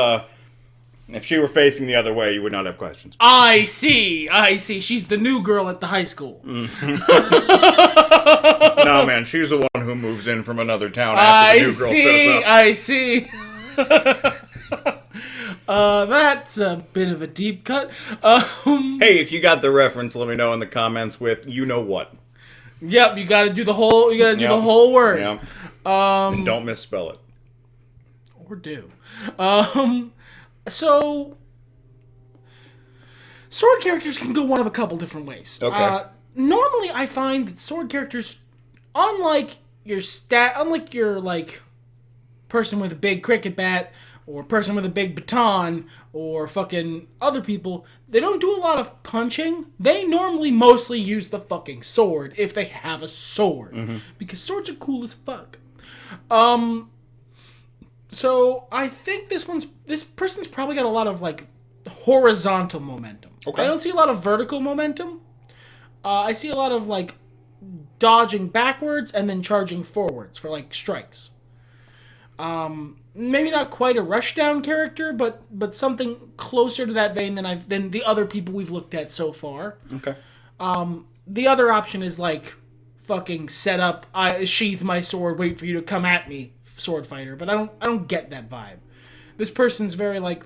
if she were facing the other way, you would not have questions. I see. She's the new girl at the high school. No, man, she's the one who moves in from another town after the new girl shows up. I see. That's a bit of a deep cut. Hey, if you got the reference, let me know in the comments with you know what. Yep, you gotta do the whole. You gotta do the whole word. Yep. And don't misspell it. Or do. So sword characters can go one of a couple different ways. Okay. Normally, I find that sword characters, unlike your like person with a big cricket bat or person with a big baton or fucking other people, they don't do a lot of punching. They normally mostly use the fucking sword if they have a sword, because swords are cool as fuck. So I think this person's probably got a lot of like horizontal momentum. Okay. I don't see a lot of vertical momentum. I see a lot of like dodging backwards and then charging forwards for like strikes. Maybe not quite a rushdown character, but something closer to that vein than the other people we've looked at so far. Okay. The other option is like fucking set up, I sheath my sword, wait for you to come at me, sword fighter. But I don't get that vibe. This person's very like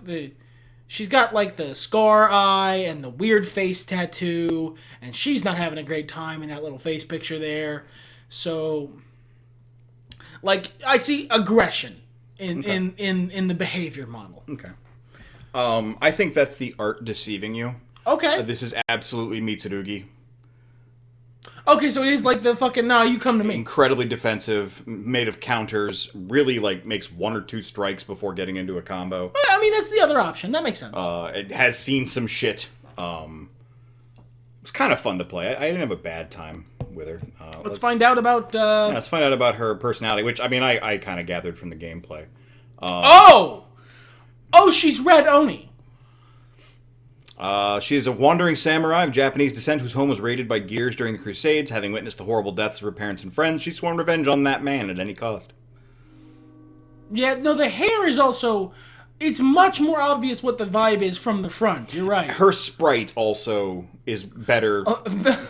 she's got like the scar eye and the weird face tattoo, and she's not having a great time in that little face picture there. So, like, I see aggression in the behavior model. Okay. I think that's the art deceiving you. Okay. This is absolutely Mitsurugi. Okay, so it is like the fucking, nah, you come to me. Incredibly defensive, made of counters, really, like, makes one or two strikes before getting into a combo. I mean, that's the other option. That makes sense. It has seen some shit. It's kind of fun to play. I didn't have a bad time with her. Let's find out about... let's find out about her personality, which, I mean, I kind of gathered from the gameplay. Oh, she's Red Oni. She is a wandering samurai of Japanese descent whose home was raided by Gears during the Crusades. Having witnessed the horrible deaths of her parents and friends, she swore revenge on that man at any cost. Yeah, no, the hair is also... It's much more obvious what the vibe is from the front. You're right. Her sprite also is better.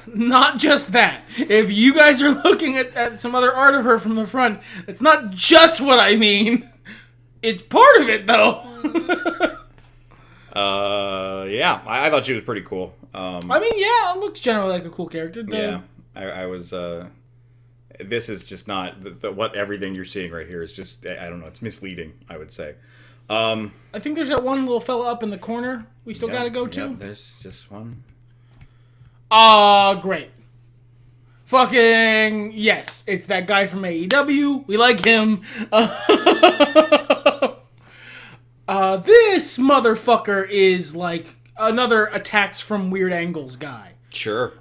Not just that. If you guys are looking at some other art of her from the front, it's not just what I mean. It's part of it, though. Yeah, I thought she was pretty cool. I mean, yeah, it looks generally like a cool character. Yeah, I was, this is just not, what everything you're seeing right here is just, I don't know, it's misleading, I would say. I think there's that one little fella up in the corner we still gotta go to. Yep, there's just one. Great. Fucking, yes, it's that guy from AEW. We like him. This motherfucker is like another attacks from weird angles guy. Sure.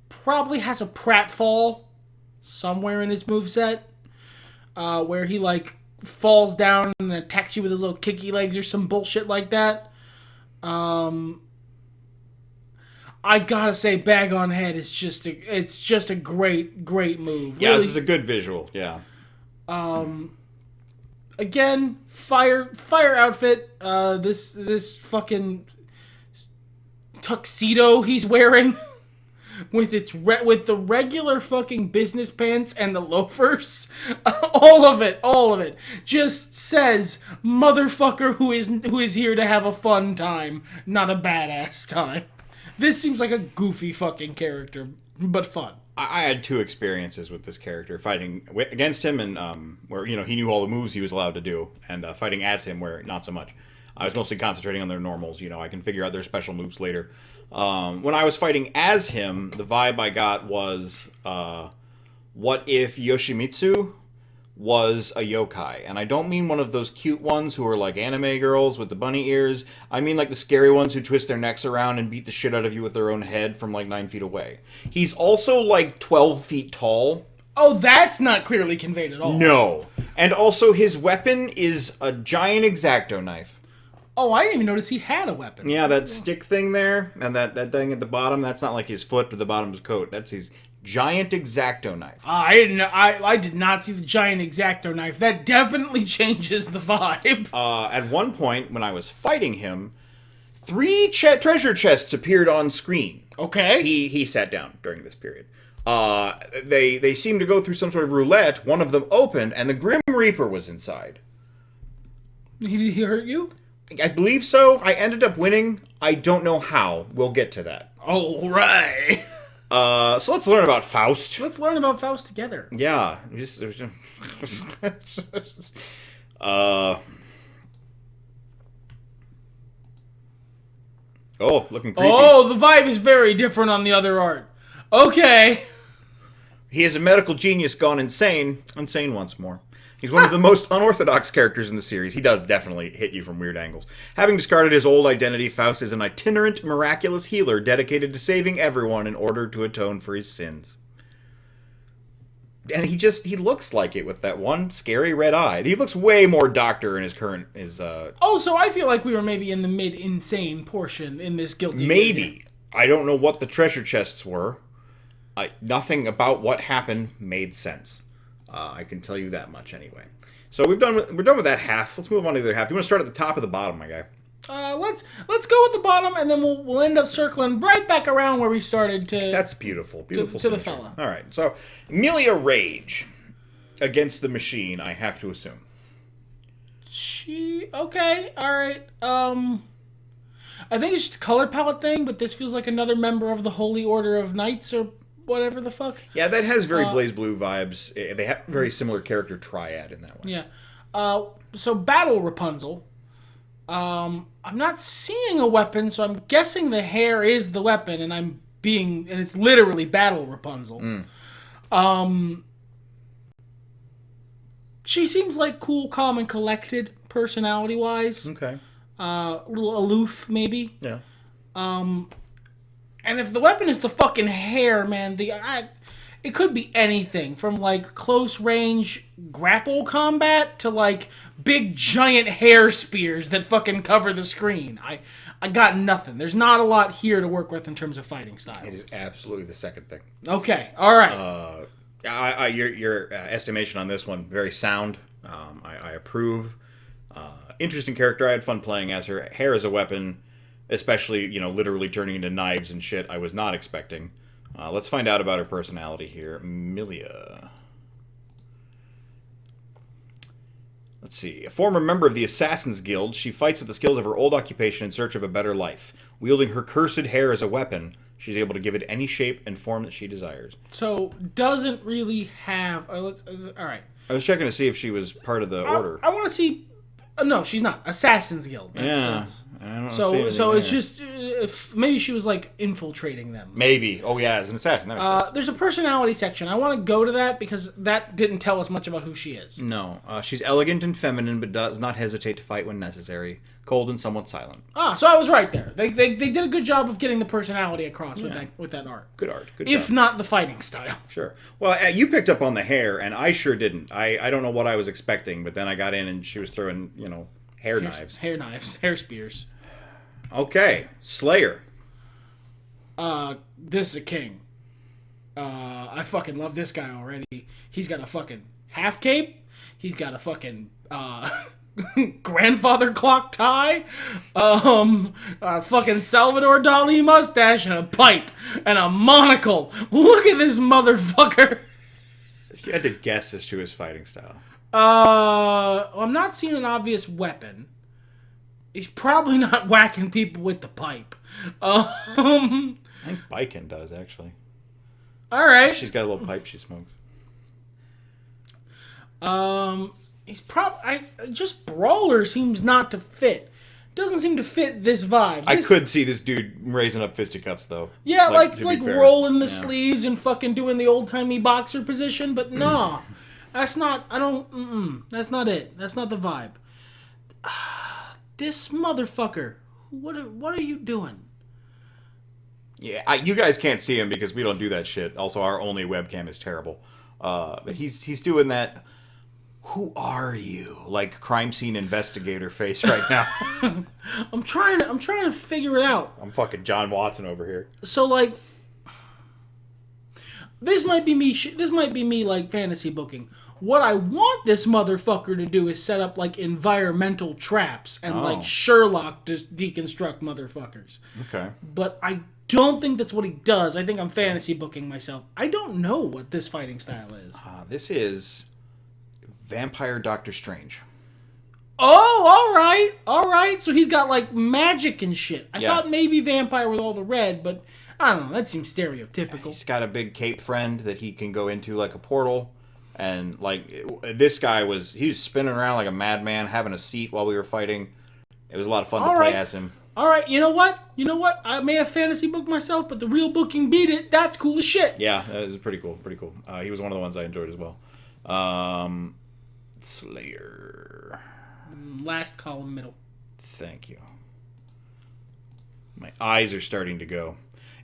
Probably has a pratfall somewhere in his moveset, where he like falls down and attacks you with his little kicky legs or some bullshit like that. I gotta say, Bag on Head is just a great move. Yeah, really, this is a good visual. Yeah. Again, fire outfit. This fucking tuxedo he's wearing with the regular fucking business pants and the loafers. all of it just says motherfucker who is here to have a fun time, not a badass time. This seems like a goofy fucking character, but fun. I had two experiences with this character, fighting against him and where he knew all the moves he was allowed to do, and fighting as him where not so much. I was mostly concentrating on their normals. I can figure out their special moves later. When I was fighting as him, the vibe I got was, what if Yoshimitsu was a yokai? And I don't mean one of those cute ones who are like anime girls with the bunny ears. I mean like the scary ones who twist their necks around and beat the shit out of you with their own head from like 9 feet away. He's also like 12 feet tall. Oh, that's not clearly conveyed at all. No. And also his weapon is a giant X-Acto knife. Oh, I didn't even notice he had a weapon. Yeah, that stick thing there, and that thing at the bottom, that's not like his foot to the bottom of his coat. That's his giant X-Acto knife. I did not see the giant X-Acto knife. That definitely changes the vibe. At one point, when I was fighting him, 3 treasure chests appeared on screen. Okay. He sat down during this period. They seemed to go through some sort of roulette. One of them opened, and the Grim Reaper was inside. Did he hurt you? I believe so. I ended up winning. I don't know how. We'll get to that. All right. So let's learn about Faust. Let's learn about Faust together. Yeah. Oh, looking creepy. Oh, the vibe is very different on the other art. Okay. He is a medical genius gone insane. Insane once more. He's one of the most unorthodox characters in the series. He does definitely hit you from weird angles. Having discarded his old identity, Faust is an itinerant, miraculous healer dedicated to saving everyone in order to atone for his sins. And he looks like it with that one scary red eye. He looks way more doctor in his current... Oh, so I feel like we were maybe in the mid-insane portion in this Guilty Gear. Maybe. I don't know what the treasure chests were. Nothing about what happened made sense. I can tell you that much anyway. So we're done with that half. Let's move on to the other half. You want to start at the top of the bottom, my guy? Let's go with the bottom, and then we'll end up circling right back around where we started to. That's beautiful, beautiful. To the fella. All right. So Milia Rage against the machine. I have to assume. Okay. All right. I think it's just a color palette thing, but this feels like another member of the Holy Order of Knights or whatever the fuck. Yeah, that has very Blaze Blue vibes. They have very similar character triad in that one. Yeah. So Battle Rapunzel. I'm not seeing a weapon, so I'm guessing the hair is the weapon, and it's literally Battle Rapunzel. She seems like cool, calm, and collected personality-wise. Okay. A little aloof, maybe. Yeah. And if the weapon is the fucking hair, man, it could be anything from like close range grapple combat to like big giant hair spears that fucking cover the screen. I got nothing. There's not a lot here to work with in terms of fighting style. It is absolutely the second thing. Okay, all right. Your estimation on this one, very sound. I approve. Interesting character. I had fun playing as her. Hair as a weapon, especially, literally turning into knives and shit, I was not expecting. Let's find out about her personality here. Milia. Let's see. A former member of the Assassin's Guild, she fights with the skills of her old occupation in search of a better life. Wielding her cursed hair as a weapon, she's able to give it any shape and form that she desires. So, doesn't really have... all right. I was checking to see if she was part of the order. I want to see... no, she's not. Assassin's Guild. That's I don't so it's just if maybe she was like infiltrating them. Maybe. Oh yeah, as an assassin. That makes sense. There's a personality section. I want to go to that because that didn't tell us much about who she is. No, she's elegant and feminine, but does not hesitate to fight when necessary. Cold and somewhat silent. So I was right there. They did a good job of getting the personality across with that art. Good art. Good if job. not the fighting style. Sure. Well, you picked up on the hair, and I sure didn't. I don't know what I was expecting, but then I got in and she was throwing Hair knives, hair spears. Okay, Slayer. this is a king. I fucking love this guy already. He's got a fucking half cape. He's got a fucking grandfather clock tie. A fucking Salvador Dali mustache and a pipe and a monocle. Look at this motherfucker. You had to guess as to his fighting style. I'm not seeing an obvious weapon. He's probably not whacking people with the pipe. I think Baiken does, actually. All right. She's got a little pipe she smokes. He's just brawler seems not to fit. Doesn't seem to fit this vibe. I could see this dude raising up fisticuffs though. Yeah, like rolling the sleeves and fucking doing the old timey boxer position, but no, that's not. I don't. That's not it. That's not the vibe. This motherfucker. What are you doing? Yeah, you guys can't see him because we don't do that shit. Also, our only webcam is terrible. But he's doing that. Who are you? Like crime scene investigator face right now. I'm trying to figure it out. I'm fucking John Watson over here. So like, this might be me. This might be me like fantasy booking. What I want this motherfucker to do is set up like environmental traps and like Sherlock just deconstruct motherfuckers. Okay. But I don't think that's what he does. I think I'm fantasy booking myself. I don't know what this fighting style is. This is Vampire Doctor Strange. Oh, all right. So he's got like magic and shit. I thought maybe vampire with all the red, but I don't know. That seems stereotypical. He's got a big cape friend that he can go into like a portal. And like this guy he was spinning around like a madman, having a seat while we were fighting. It was a lot of fun to play as him. All right, you know what? I may have fantasy booked myself, but the real booking beat it. That's cool as shit. Yeah, it was pretty cool. He was one of the ones I enjoyed as well. Slayer. Last column, middle. Thank you. My eyes are starting to go.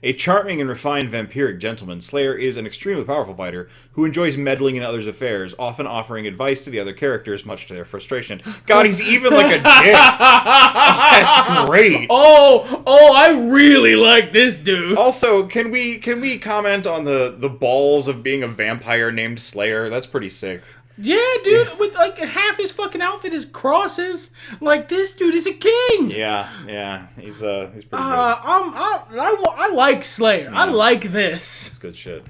A charming and refined vampiric gentleman, Slayer is an extremely powerful fighter who enjoys meddling in others' affairs, often offering advice to the other characters, much to their frustration. God, he's even like a dick. That's great. I really like this dude. Also, can we comment on the balls of being a vampire named Slayer? That's pretty sick. Yeah, dude, with like half his fucking outfit is crosses. Like this dude is a king. Yeah, he's pretty good. I like Slayer. Yeah. I like this. It's good shit.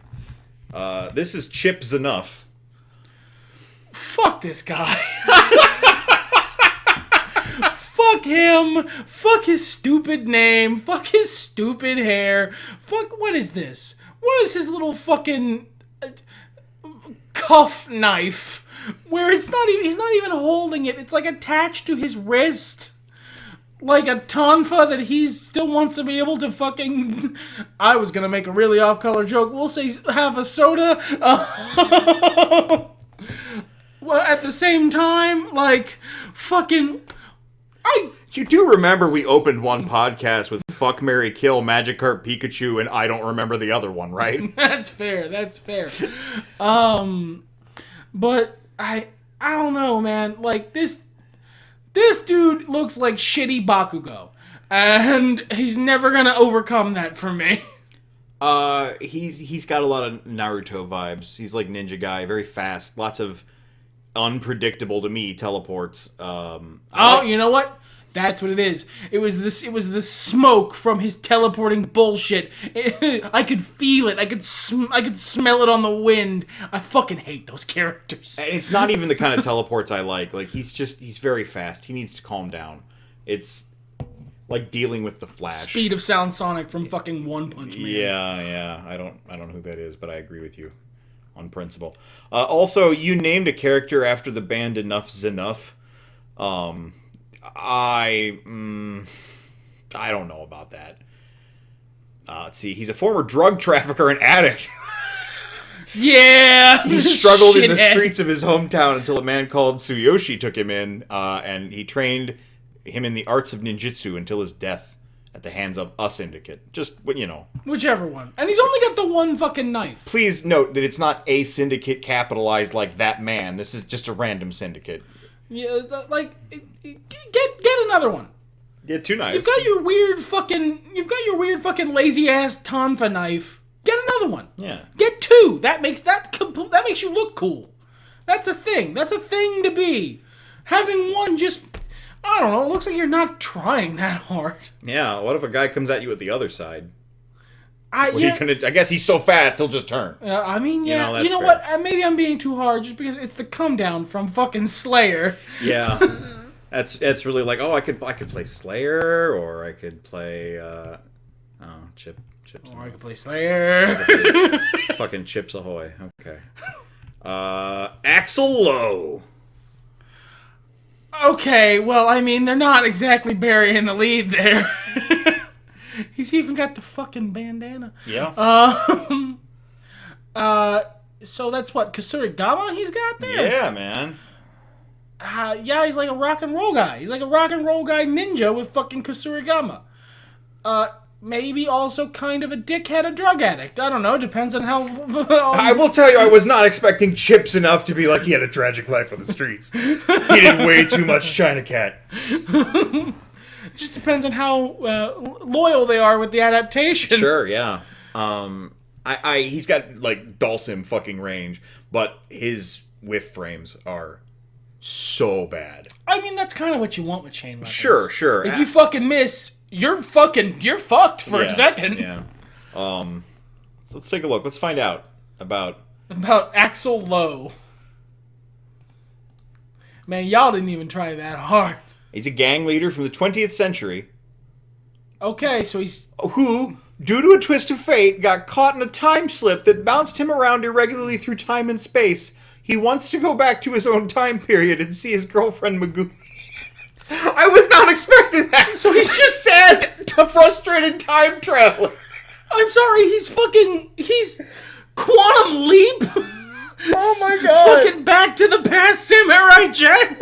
This is Chips Enough. Fuck this guy. Fuck him. Fuck his stupid name. Fuck his stupid hair. Fuck, what is this? What is his little fucking cuff knife where he's not even holding it, it's like attached to his wrist like a tonfa that he still wants to be able to fucking I was gonna make a really off-color joke, we'll say have a soda well, at the same time, like fucking you do remember we opened one podcast with Fuck, Marry, Kill, Magikarp, Pikachu, and I don't remember the other one, right? That's fair. But I don't know, man. Like this dude looks like shitty Bakugo, and he's never gonna overcome that for me. He's got a lot of Naruto vibes. He's like ninja guy, very fast, lots of unpredictable to me teleports. You know what? That's what it is. It was the smoke from his teleporting bullshit. I could feel it. I could smell it on the wind. I fucking hate those characters. And it's not even the kind of teleports I like. Like he's very fast. He needs to calm down. It's like dealing with the Flash. Speed of Sound Sonic from fucking One Punch Man. Yeah. I don't know who that is, but I agree with you on principle. Also, you named a character after the band Enough's Enough. I don't know about that. Let's see. He's a former drug trafficker and addict. Yeah! He struggled in the streets of his hometown until a man called Tsuyoshi took him in, and he trained him in the arts of ninjutsu until his death at the hands of a syndicate. Just, whichever one. And he's only got the one fucking knife. Please note that it's not a syndicate capitalized like that man. This is just a random syndicate. Yeah, get another one. Get 2 knives. You've got your weird fucking lazy ass tonfa knife. Get another one. Yeah. Get 2. That makes you look cool. That's a thing. That's a thing to be. Having one just, I don't know. It looks like you're not trying that hard. Yeah. What if a guy comes at you at the other side? I guess he's so fast he'll just turn. I mean, yeah. That's You know fair. what? Maybe I'm being too hard just because it's the come down from fucking Slayer. Yeah. That's really like, I could play Slayer, or I could play Chips. Or I could play Slayer. Fucking Chips Ahoy. Okay. Axl Low. Okay, well, I mean, they're not exactly burying the lead there. He's even got the fucking bandana. Yeah. So that's what, Kasurigama he's got there? Yeah, man. Yeah, he's like a rock and roll guy. He's like a rock and roll guy ninja with fucking Kasurigama. Maybe also kind of a dickhead, a drug addict. I don't know, depends on how... I will tell you, I was not expecting Chips enough to be like, he had a tragic life on the streets. He did way too much China Cat. It just depends on how loyal they are with the adaptation. Sure, yeah. He's got, like, Dhalsim fucking range, but his whiff frames are so bad. I mean, that's kind of what you want with chain weapons. Sure. If you fucking miss, you're fucked for a second. Yeah. So let's take a look. Let's find out about Axl Low. Man, y'all didn't even try that hard. He's a gang leader from the 20th century. Okay, so he's... Who, due to a twist of fate, got caught in a time slip that bounced him around irregularly through time and space. He wants to go back to his own time period and see his girlfriend Megumi. I was not expecting that. So he's just sad, a frustrated time traveler. I'm sorry, he's Quantum Leap? Oh my god. Fucking Back to the Past Samurai Jack?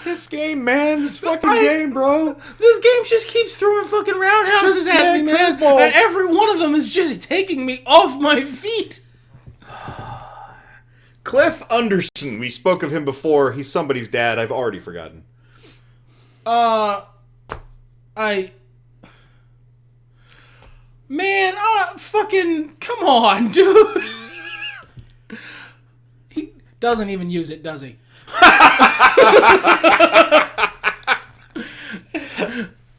This game, man. This fucking game, bro. This game just keeps throwing fucking roundhouses at me, man. And every one of them is just taking me off my feet. Cliff Underson. We spoke of him before. He's somebody's dad. I've already forgotten. Man, fucking... Come on, dude. He doesn't even use it, does he?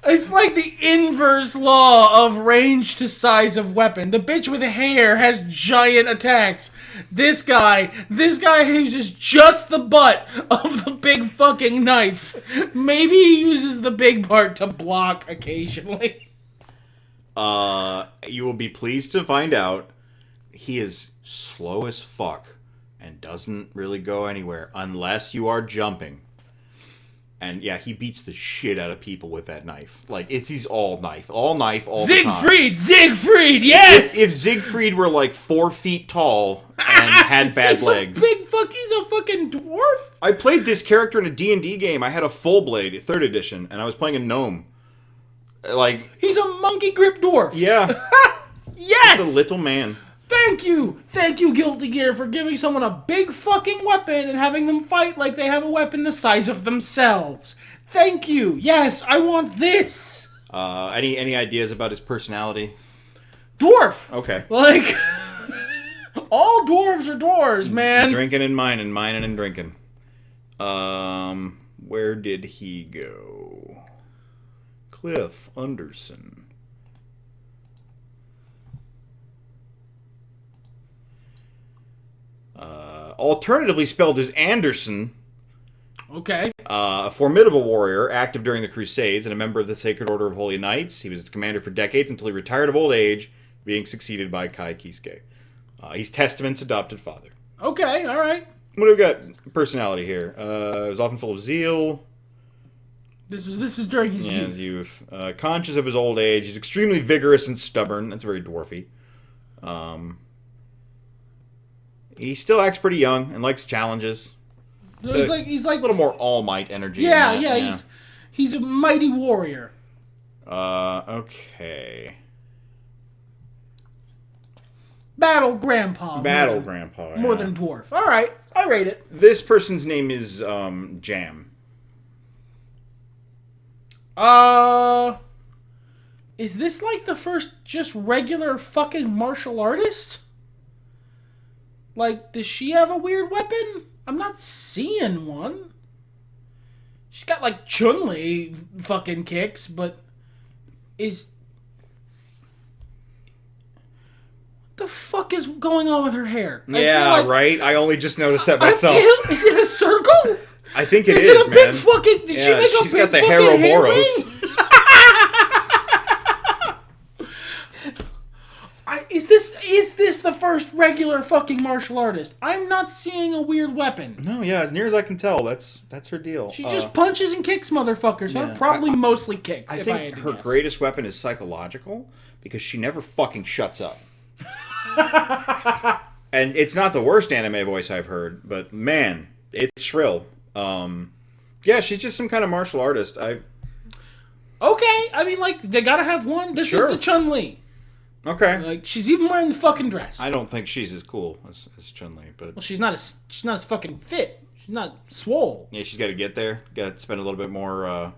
It's like the inverse law of range to size of weapon. The bitch with hair has giant attacks. This guy uses just the butt of the big fucking knife. Maybe he uses the big part to block occasionally. You will be pleased to find out he is slow as fuck and doesn't really go anywhere unless you are jumping. And yeah, he beats the shit out of people with that knife. Like, he's all knife the time. Siegfried, yes! If Siegfried were like 4 feet tall and had bad legs. He's a fucking dwarf? I played this character in a D&D game. I had a full blade, 3rd edition, and I was playing a gnome. Like... He's a monkey grip dwarf. Yeah. Yes! He's a little man. Thank you, Guilty Gear, for giving someone a big fucking weapon and having them fight like they have a weapon the size of themselves. Thank you. Yes, I want this. Any ideas about his personality? Dwarf. Okay. Like, all dwarves are dwarves, man. Drinking and mining, drinking. Where did he go? Cliff Underson. Alternatively spelled as Anderson. Okay. A formidable warrior, active during the Crusades, and a member of the Sacred Order of Holy Knights. He was its commander for decades until he retired of old age, being succeeded by Kaisuke. He's Testament's adopted father. Okay, alright. What do we got? Personality here. He was often full of zeal. This was during his youth. His youth. Conscious of his old age. He's extremely vigorous and stubborn. That's very dwarfy. He still acts pretty young and likes challenges. So he's like a little more All Might energy. Yeah. He's a mighty warrior. Okay. Battle Grandpa. More than dwarf. All right, I rate it. This person's name is Jam. Is this like the first just regular fucking martial artist? Like, does she have a weird weapon? I'm not seeing one. She's got like Chun-Li fucking kicks, but is... What the fuck is going on with her hair? Yeah, right? I only just noticed that myself. Is it a circle? I think it is, Is it a man. big fucking... Did she make a she's big got the fucking hair Ouroboros. ring? Is this the first regular fucking martial artist? I'm not seeing a weird weapon. No, yeah, as near as I can tell, that's her deal. She just punches and kicks motherfuckers. Yeah, Huh? Probably mostly kicks. I if think I had to her guess. greatest weapon is psychological because she never fucking shuts up. And it's not the worst anime voice I've heard, but man, it's shrill. Yeah, she's just some kind of martial artist. Okay, I mean, like, they gotta have one. This Sure. is the Chun-Li. Okay. Like, she's even wearing the fucking dress. I don't think she's as cool as Chun-Li, but Well, she's not as fucking fit. She's not swole. yeah, she's got to get there. Got to spend a little bit more.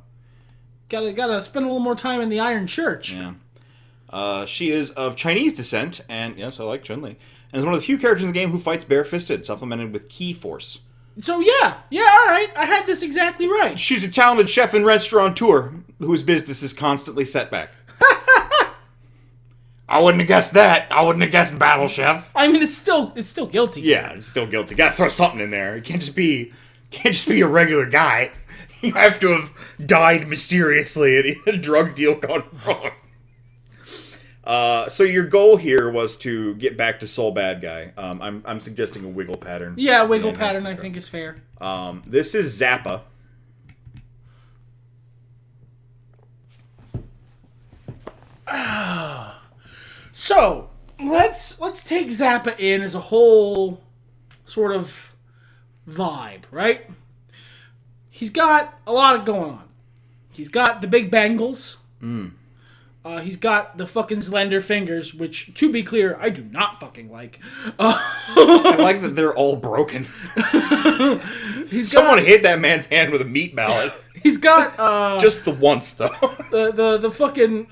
Gotta spend a little more time in the Iron Church. Yeah. She is of Chinese descent, and yes, I like Chun-Li, and is one of the few characters in the game who fights barefisted, supplemented with ki force. So yeah, all right. I had this exactly right. She's a talented chef and restaurateur whose business is constantly set back. I wouldn't have guessed that. I wouldn't have guessed Battle Chef. I mean, it's still Guilty. Yeah, it's still guilty. Gotta throw something in there. It can't just be a regular guy. You have to have died mysteriously and a drug deal gone wrong. So your goal here was to get back to Soul Bad Guy. I'm suggesting a wiggle pattern. Yeah, wiggle pattern I think is fair. This is Zappa. So let's take Zappa in as a whole sort of vibe, right? He's got a lot going on. He's got the big bangles. He's got the fucking slender fingers, which, to be clear, I do not fucking like. I like that they're all broken. Someone hit that man's hand with a meat mallet. He's got just the once though. the fucking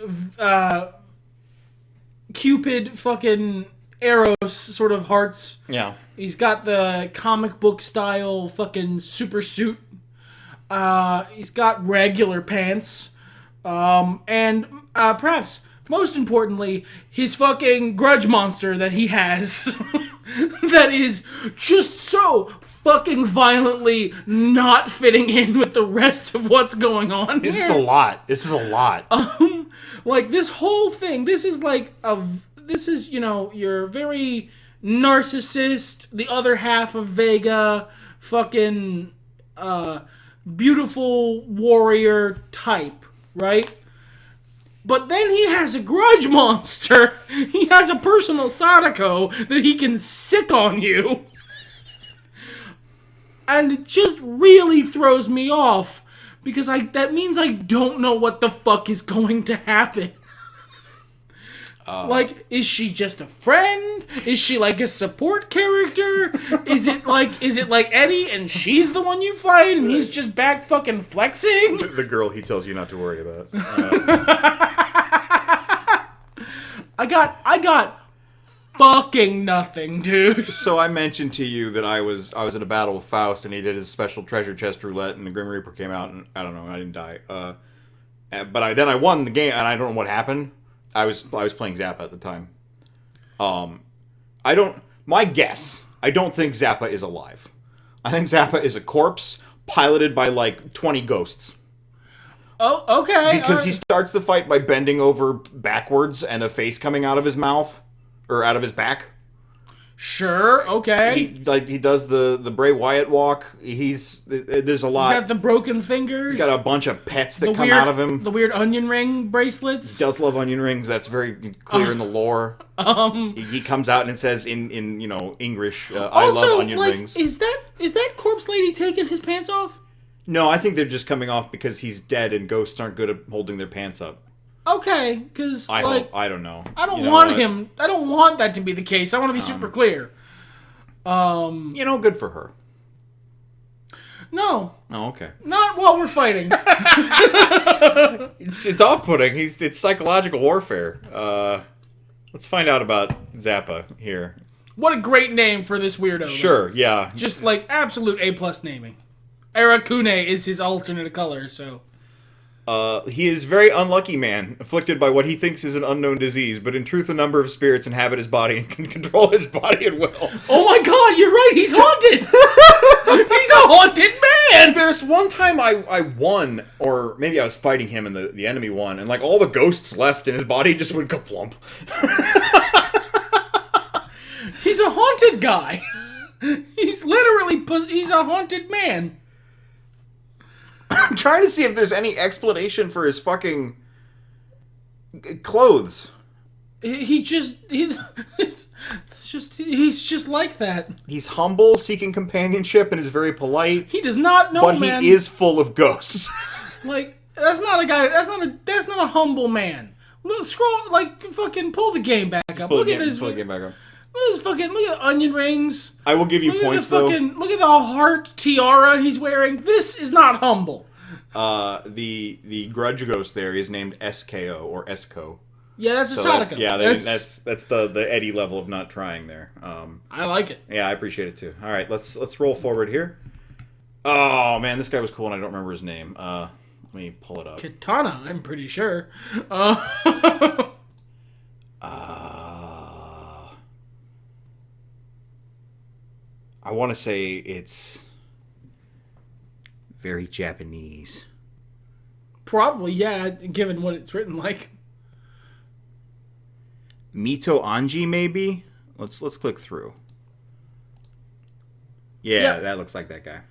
Cupid fucking arrows sort of hearts. Yeah. He's got the comic book style fucking super suit. He's got regular pants. And perhaps most importantly, his fucking grudge monster that he has that is just so fucking violently not fitting in with the rest of what's going on This here. is a lot. Like, this whole thing, this is, you know, your very narcissist, the other half of Vega, fucking, beautiful warrior type, right? But then he has a grudge monster. He has a personal Sadako that he can sick on you. And it just really throws me off. Because that means I don't know what the fuck is going to happen. Like, is she just a friend? Is she like a support character? Is it like Eddie and she's the one you fight and he's just back fucking flexing? The girl he tells you not to worry about. I got fucking nothing, dude. So I mentioned to you that I was in a battle with Faust and he did his special treasure chest roulette and the Grim Reaper came out and I don't know, I didn't die. But I won the game and I don't know what happened. I was playing Zappa at the time. My guess, I don't think Zappa is alive. I think Zappa is a corpse piloted by like 20 ghosts. Oh, okay. Because he starts the fight by bending over backwards and a face coming out of his mouth or out of his back. Sure, okay. He does the Bray Wyatt walk. There's a lot. He's got the broken fingers. He's got a bunch of pets that come out of him. The weird onion ring bracelets. He does love onion rings. That's very clear in the lore. He comes out and it says in you know English, I love onion rings. Is that corpse lady taking his pants off? No, I think they're just coming off because he's dead and ghosts aren't good at holding their pants up. Okay, because I hope. I don't know. I don't want him. I don't want that to be the case. I want to be super clear. Good for her. No. Oh, okay. Not while we're fighting. It's off-putting. It's psychological warfare. Let's find out about Zappa here. What a great name for this weirdo. Sure, yeah. Just like absolute A+ naming. Arakune is his alternate color, so. He is a very unlucky man, afflicted by what he thinks is an unknown disease, but in truth a number of spirits inhabit his body and can control his body at will. Oh my god, you're right, he's haunted! He's a haunted man! There's one time I won, or maybe I was fighting him and the enemy won, and like all the ghosts left and his body just went ka-flump. He's a haunted guy. He's a haunted man. I'm trying to see if there's any explanation for his fucking clothes. He's just like that. He's humble, seeking companionship, and is very polite. He does not know, but man. He is full of ghosts. Like, that's not a guy. That's not a humble man. Look, scroll, like, fucking pull the game back up. Look at this. Pull the game back up. Look at the onion rings. I will give you points, though. Look at the heart tiara he's wearing. This is not humble. The grudge ghost there is named SKO or Esco. Yeah, that's a Sadako. Yeah, that's the Eddie level of not trying there. I like it. Yeah, I appreciate it too. All right, let's roll forward here. Oh man, this guy was cool, and I don't remember his name. Let me pull it up. Katana, I'm pretty sure. I want to say it's very Japanese. Probably, yeah, given what it's written like. Mito Anji, maybe? Let's click through. Yeah, that looks like that guy.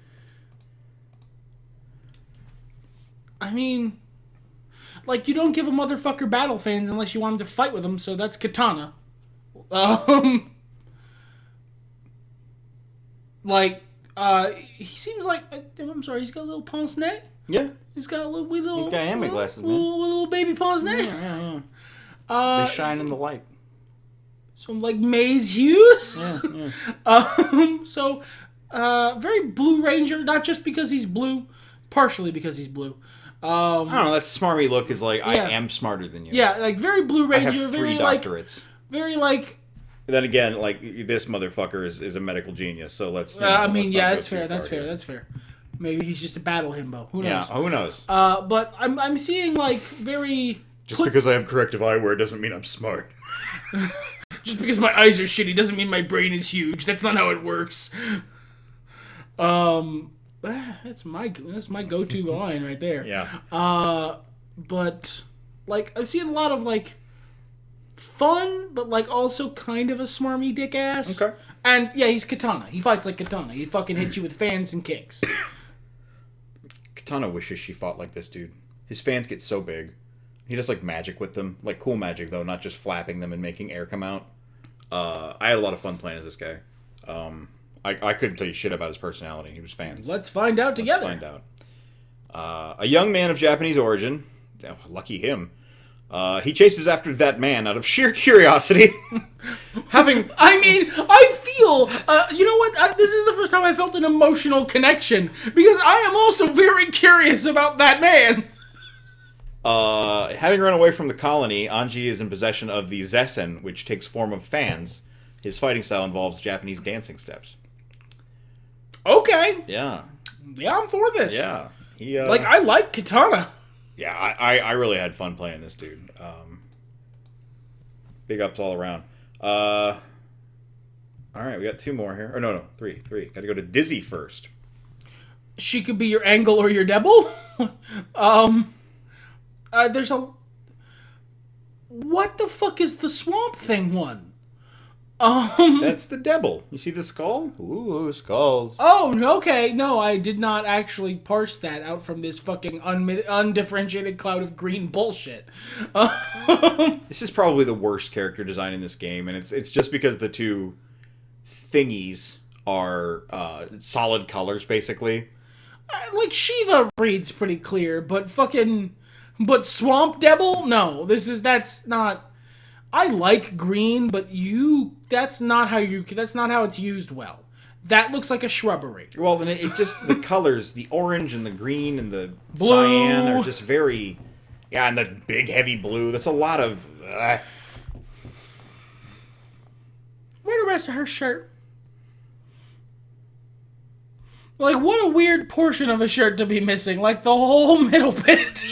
I mean, like, you don't give a motherfucker battle fans unless you want him to fight with him, so that's Katana. He seems like, I'm sorry, he's got a little pince-nez? Yeah. He's got a little... He's got anime glasses, man. Little baby pince-nez? Yeah. They shine in the light. Some, like, maize hues? Yeah. Very Blue Ranger, not just because he's blue, partially because he's blue. I don't know, that smarmy look is like, I am smarter than you. Yeah, like, very Blue Ranger. I have 3 very, doctorates. Very, like... Then again, like, this motherfucker is a medical genius, so let's... that's fair. Maybe he's just a battle himbo. Who knows? Yeah, who knows? But I'm seeing, like, very... Just because I have corrective eyewear doesn't mean I'm smart. Just because my eyes are shitty doesn't mean my brain is huge. That's not how it works. That's my go-to line right there. Yeah. But, like, I've seen a lot of, like, fun, but, like, also kind of a smarmy dick ass. Okay. And, yeah, he's Katana. He fights like Katana. He fucking hits you with fans and kicks. Katana wishes she fought like this dude. His fans get so big. He does, like, magic with them. Like, cool magic, though, not just flapping them and making air come out. I had a lot of fun playing as this guy. I couldn't tell you shit about his personality. He was fans. Let's find out together. Let's find out. A young man of Japanese origin. Oh, lucky him. He chases after that man out of sheer curiosity. I feel... you know what? This is the first time I felt an emotional connection. Because I am also very curious about that man. Having run away from the colony, Anji is in possession of the Zessen, which takes form of fans. His fighting style involves Japanese dancing steps. Okay. Yeah. Yeah, I'm for this. Yeah. I like Katana. Yeah, I really had fun playing this dude. Big ups all around. All right, we got 2 more here. Or no, 3. Got to go to Dizzy first. She could be your angle or your devil. There's a... What the fuck is the Swamp Thing one? That's the devil. You see the skull? Ooh, skulls. Oh, okay. No, I did not actually parse that out from this fucking undifferentiated cloud of green bullshit. This is probably the worst character design in this game, and it's just because the 2 thingies are solid colors, basically. Like, Shiva reads pretty clear, but Swamp Devil? No, that's not... I like green, but that's not how it's used well. That looks like a shrubbery. Well, then it just, the colors, the orange and the green and the Blue. cyan are just very, yeah, and the big heavy blue. That's a lot of, Where's the rest of her shirt? Like, what a weird portion of a shirt to be missing. Like, the whole middle bit.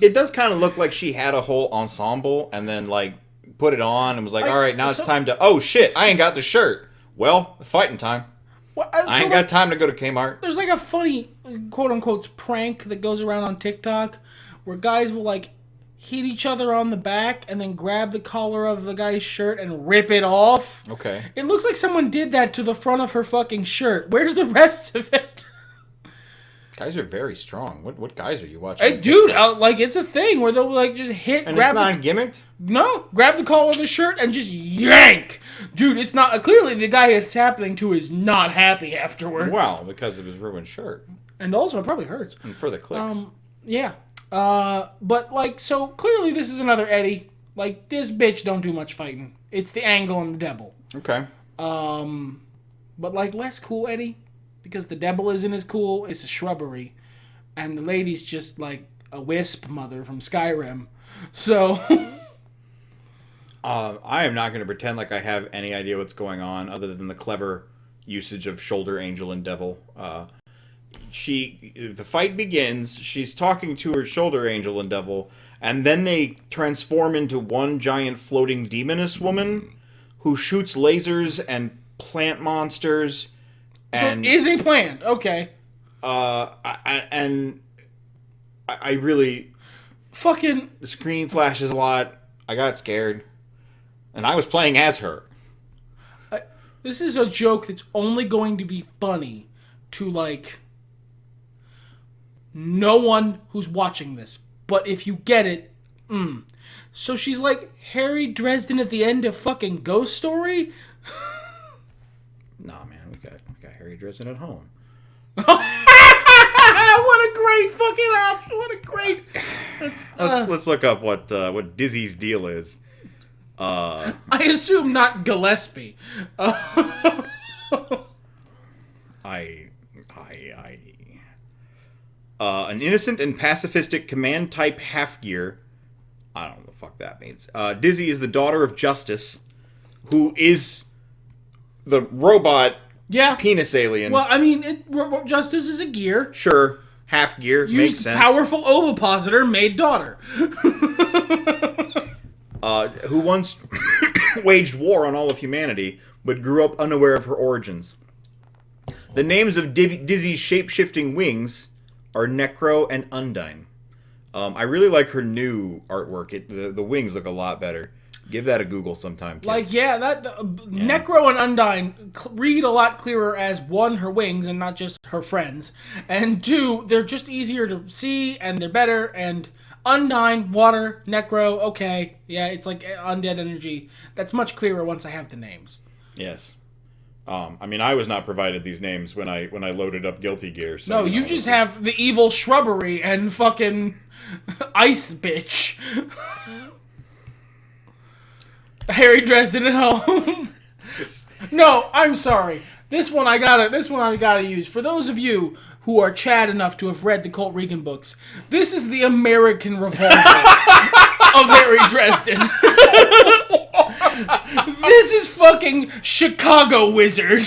it does kind of look like she had a whole ensemble and then, like, put it on and was like, all right, now it's time to, oh shit, I ain't got the shirt. Well, fighting time. Well, I ain't got time to go to Kmart. There's like a funny, quote-unquote, prank that goes around on TikTok where guys will, like, hit each other on the back and then grab the collar of the guy's shirt and rip it off. Okay. It looks like someone did that to the front of her fucking shirt. Where's the rest of it? Guys are very strong. What guys are you watching? Hey, dude, like, it's a thing where they'll, like, just hit, and grab... it's not gimmicked? No, grab the collar of the shirt and just yank. Dude, it's not... Clearly, the guy it's happening to is not happy afterwards. Well, because of his ruined shirt. And also, it probably hurts. And for the clicks. Yeah. But, like, so, clearly this is another Eddie. Like, this bitch don't do much fighting. It's the angle and the devil. Okay. But, like, less cool Eddie. Because the devil isn't as cool. It's a shrubbery. And the lady's just, like, a wisp mother from Skyrim. So... I am not going to pretend like I have any idea what's going on other than the clever usage of shoulder angel and devil. The fight begins, she's talking to her shoulder angel and devil, and then they transform into one giant floating demoness woman who shoots lasers and plant monsters. And so it is a plant, okay. I really... Fucking... The screen flashes a lot. I got scared. And I was playing as her. This is a joke that's only going to be funny to, like, no one who's watching this. But if you get it, So she's like Harry Dresden at the end of fucking Ghost Story? Nah, man, we got Harry Dresden at home. What a great fucking option! What a great... Let's look up what Dizzy's deal is. I assume not Gillespie. An innocent and pacifistic command type half gear. I don't know what the fuck that means. Dizzy is the daughter of Justice, who is the robot penis alien. Well, I mean, Justice is a gear. Sure, half gear makes sense. Powerful ovipositor made daughter. Who once waged war on all of humanity, but grew up unaware of her origins. The names of Dizzy's shape-shifting wings are Necro and Undine. I really like her new artwork. The wings look a lot better. Give that a Google sometime, kids. Like, Necro and Undine read a lot clearer as, one, her wings and not just her friends, and two, they're just easier to see, and they're better, and... Undine, water, Necro, okay. Yeah, it's like undead energy. That's much clearer once I have the names. Yes. I mean, I was not provided these names when I loaded up Guilty Gear. So, no, you just have the evil shrubbery and fucking ice bitch. Harry Dresden at home. No, I'm sorry. This one I gotta use. For those of you who are Chad enough to have read the COLT REGAN books, this is the American revolver of Harry Dresden. This is fucking Chicago Wizard.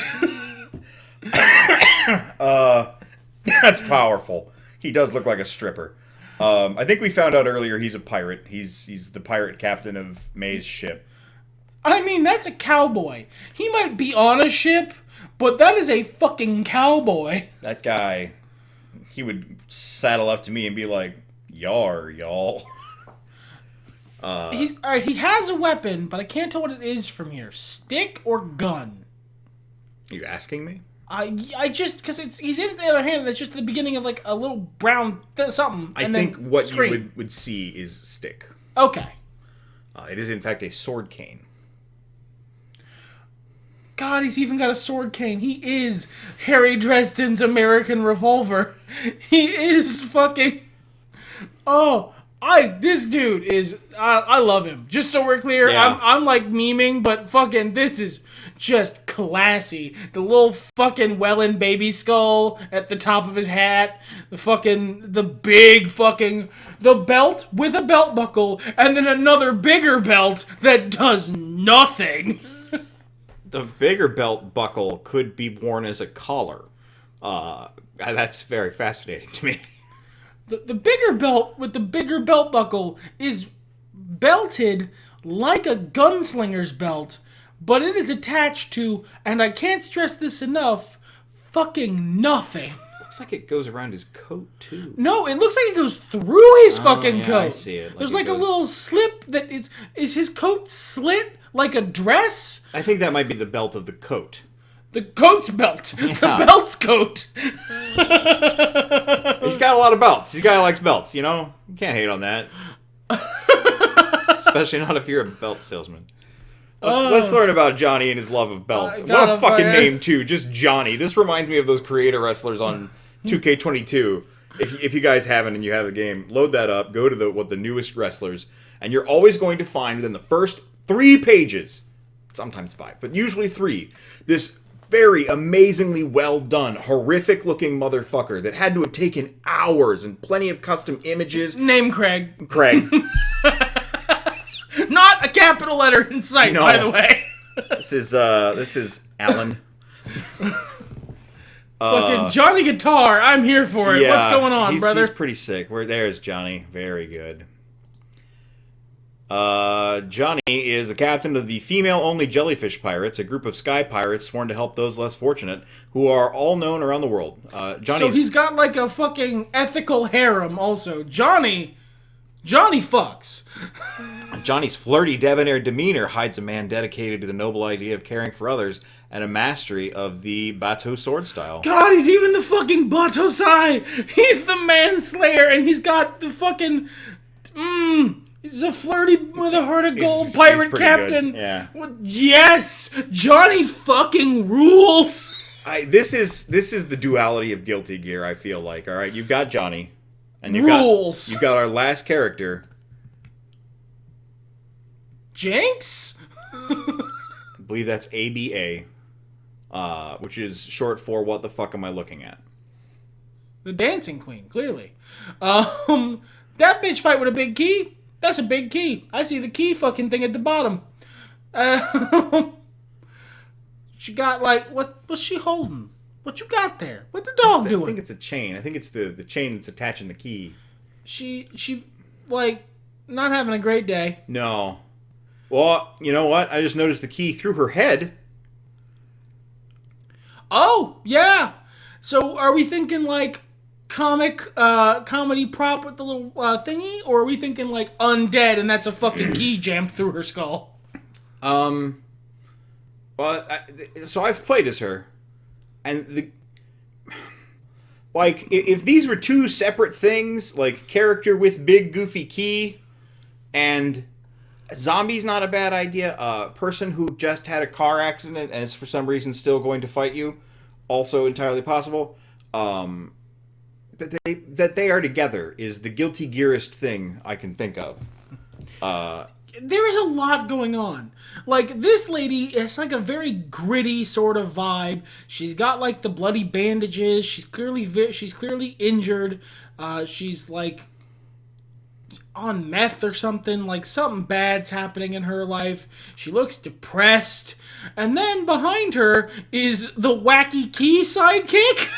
That's powerful. He does look like a stripper. I think we found out earlier he's a pirate. He's the pirate captain of May's ship. I mean, that's a cowboy. He might be on a ship, but that is a fucking cowboy. That guy, he would saddle up to me and be like, "Yar, y'all." All right, he has a weapon, but I can't tell what it is from here. Stick or gun? Are you asking me? I just, because he's in the other hand, and it's just the beginning of like a little brown something. I think what you would see is stick. Okay. It is in fact a sword cane. God, he's even got a sword cane. He is Harry Dresden's American revolver. He is fucking... Oh, This dude is, I love him. Just so we're clear, Yeah. I'm like memeing, but fucking this is just classy. The little fucking Welland baby skull at the top of his hat, the belt with a belt buckle, and then another bigger belt that does nothing. The bigger belt buckle could be worn as a collar. That's very fascinating to me. The bigger belt with the bigger belt buckle is belted like a gunslinger's belt, but it is attached to, and I can't stress this enough, fucking nothing. Looks like it goes around his coat, too. No, it looks like it goes through his fucking coat. I see it. There's like a little slip that is his coat slit like a dress? I think that might be the belt of the coat. The coat's belt. Yeah. The belt's coat. He's got a lot of belts. He's a guy who likes belts, you know? You can't hate on that. Especially not if you're a belt salesman. Let's learn about Johnny and his love of belts. What a fucking name, too. Just Johnny. This reminds me of those creator wrestlers on 2K22. If you guys haven't and you have the game, load that up. Go to the newest wrestlers. And you're always going to find within the first 3 pages, sometimes 5, but usually 3, this very amazingly well done, horrific looking motherfucker that had to have taken hours and plenty of custom images. Name Craig. Craig. Not a capital letter in sight, no. By the way. This is Alan. Fucking Johnny Guitar. I'm here for it. Yeah, what's going on, brother? He's pretty sick. There's Johnny. Very good. Johnny is the captain of the female-only Jellyfish Pirates, a group of sky pirates sworn to help those less fortunate, who are all known around the world. So he's got like a fucking ethical harem also. Johnny fucks. Johnny's flirty, debonair demeanor hides a man dedicated to the noble idea of caring for others and a mastery of the Bato sword style. God, he's even the fucking Batosai! He's the manslayer, and he's got the fucking... He's a flirty with a heart of gold pirate captain. Good. Yeah. Yes, Johnny fucking rules. This is the duality of Guilty Gear. I feel like. All right, you've got Johnny, and you've got our last character, Jinx. I believe that's ABA, which is short for what the fuck am I looking at? The Dancing Queen, clearly. That bitch fight with a big key. That's a big key. I see the key fucking thing at the bottom. She got like, what's she holding? What you got there? What the dog doing? I think it's a chain. I think it's the chain that's attaching the key. She like not having a great day. No. Well, you know what? I just noticed the key through her head. Oh, yeah. So are we thinking like comedy prop with the little thingy, or are we thinking like undead and that's a fucking key jammed through her skull? Well, so I've played as her, and if these were 2 separate things, like character with big goofy key, and zombie's not a bad idea. Person who just had a car accident and is for some reason still going to fight you, also entirely possible. That they are together is the Guilty Gearist thing I can think of. There is a lot going on. Like, this lady has like a very gritty sort of vibe. She's got like the bloody bandages. She's clearly injured. She's like on meth or something. Like something bad's happening in her life. She looks depressed. And then behind her is the wacky key sidekick.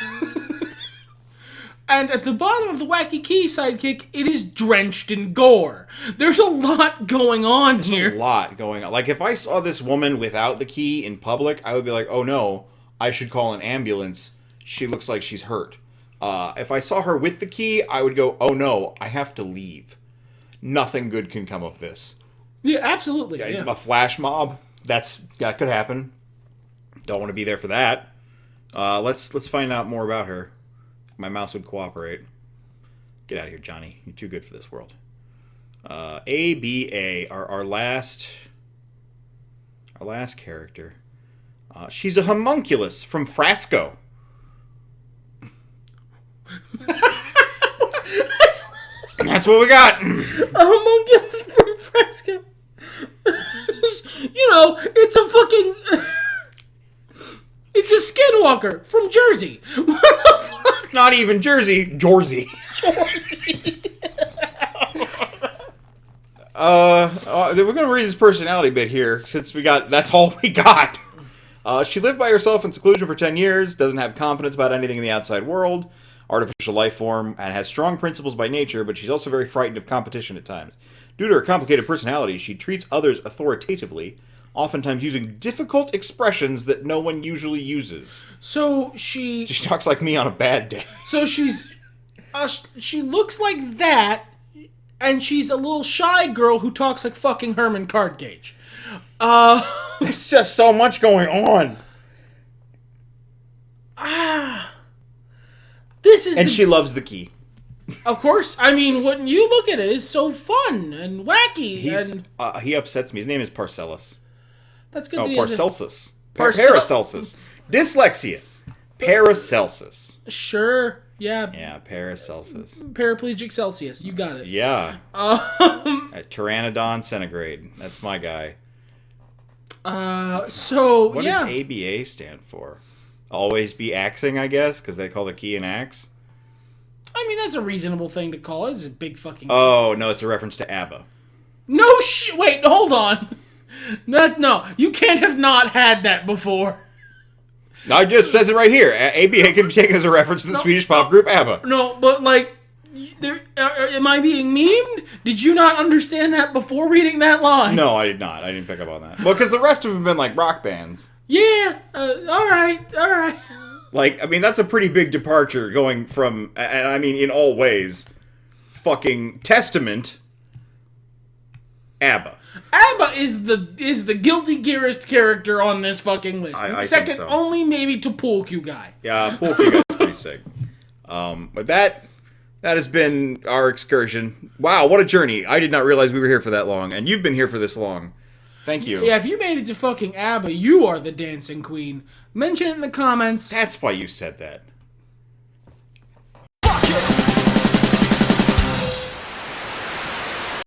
And at the bottom of the Wacky Key sidekick, it is drenched in gore. There's a lot going on here. There's a lot going on. Like, if I saw this woman without the key in public, I would be like, oh no, I should call an ambulance. She looks like she's hurt. If I saw her with the key, I would go, oh no, I have to leave. Nothing good can come of this. Yeah, absolutely. Yeah. A flash mob, that could happen. Don't want to be there for that. Let's find out more about her. My mouse would cooperate. Get out of here, Johnny. You're too good for this world. ABA, our last character. She's a homunculus from Frasco. That's what we got. Homunculus from Fresca. You know, it's a fucking... It's a skinwalker from Jersey. What the fuck? Not even Jersey, Jorsey. We're gonna read his personality bit here, since that's all we got. She lived by herself in seclusion for 10 years, doesn't have confidence about anything in the outside world, artificial life form, and has strong principles by nature, but she's also very frightened of competition at times. Due to her complicated personality, she treats others authoritatively, oftentimes using difficult expressions that no one usually uses. So she talks like me on a bad day. So she looks like that, and she's a little shy girl who talks like fucking Herman Cardgage. There's just so much going on. She loves the key. Of course. I mean, wouldn't you look at it? It's so fun and wacky. He upsets me. His name is Parcellus. That's good. Paracelsus. Paracelsus. Dyslexia. Paracelsus. Sure. Yeah. Yeah, Paracelsus. Paraplegic Celsius. You got it. Yeah. Pteranodon centigrade. That's my guy. What does ABA stand for? Always be axing, I guess, because they call the key an axe. I mean, that's a reasonable thing to call it. It's a big fucking... Oh, no, it's a reference to ABBA. No wait, hold on. No, you can't have not had that before. No, it just says it right here. ABA can be taken as a reference to the Swedish pop group ABBA. No, but like, am I being memed? Did you not understand that before reading that line? No, I did not. I didn't pick up on that. Well, because the rest of them have been like rock bands. Yeah, all right. Like, I mean, that's a pretty big departure going from, and I mean, in all ways, fucking Testament, ABBA. ABBA is the Guilty Gearist character on this fucking list. I Second think so. only maybe to Poolku Guy. Yeah, Poolku Guy's pretty sick. But that has been our excursion. Wow, what a journey. I did not realize we were here for that long, and you've been here for this long. Thank you. Yeah, if you made it to fucking ABBA, you are the dancing queen. Mention it in the comments. That's why you said that.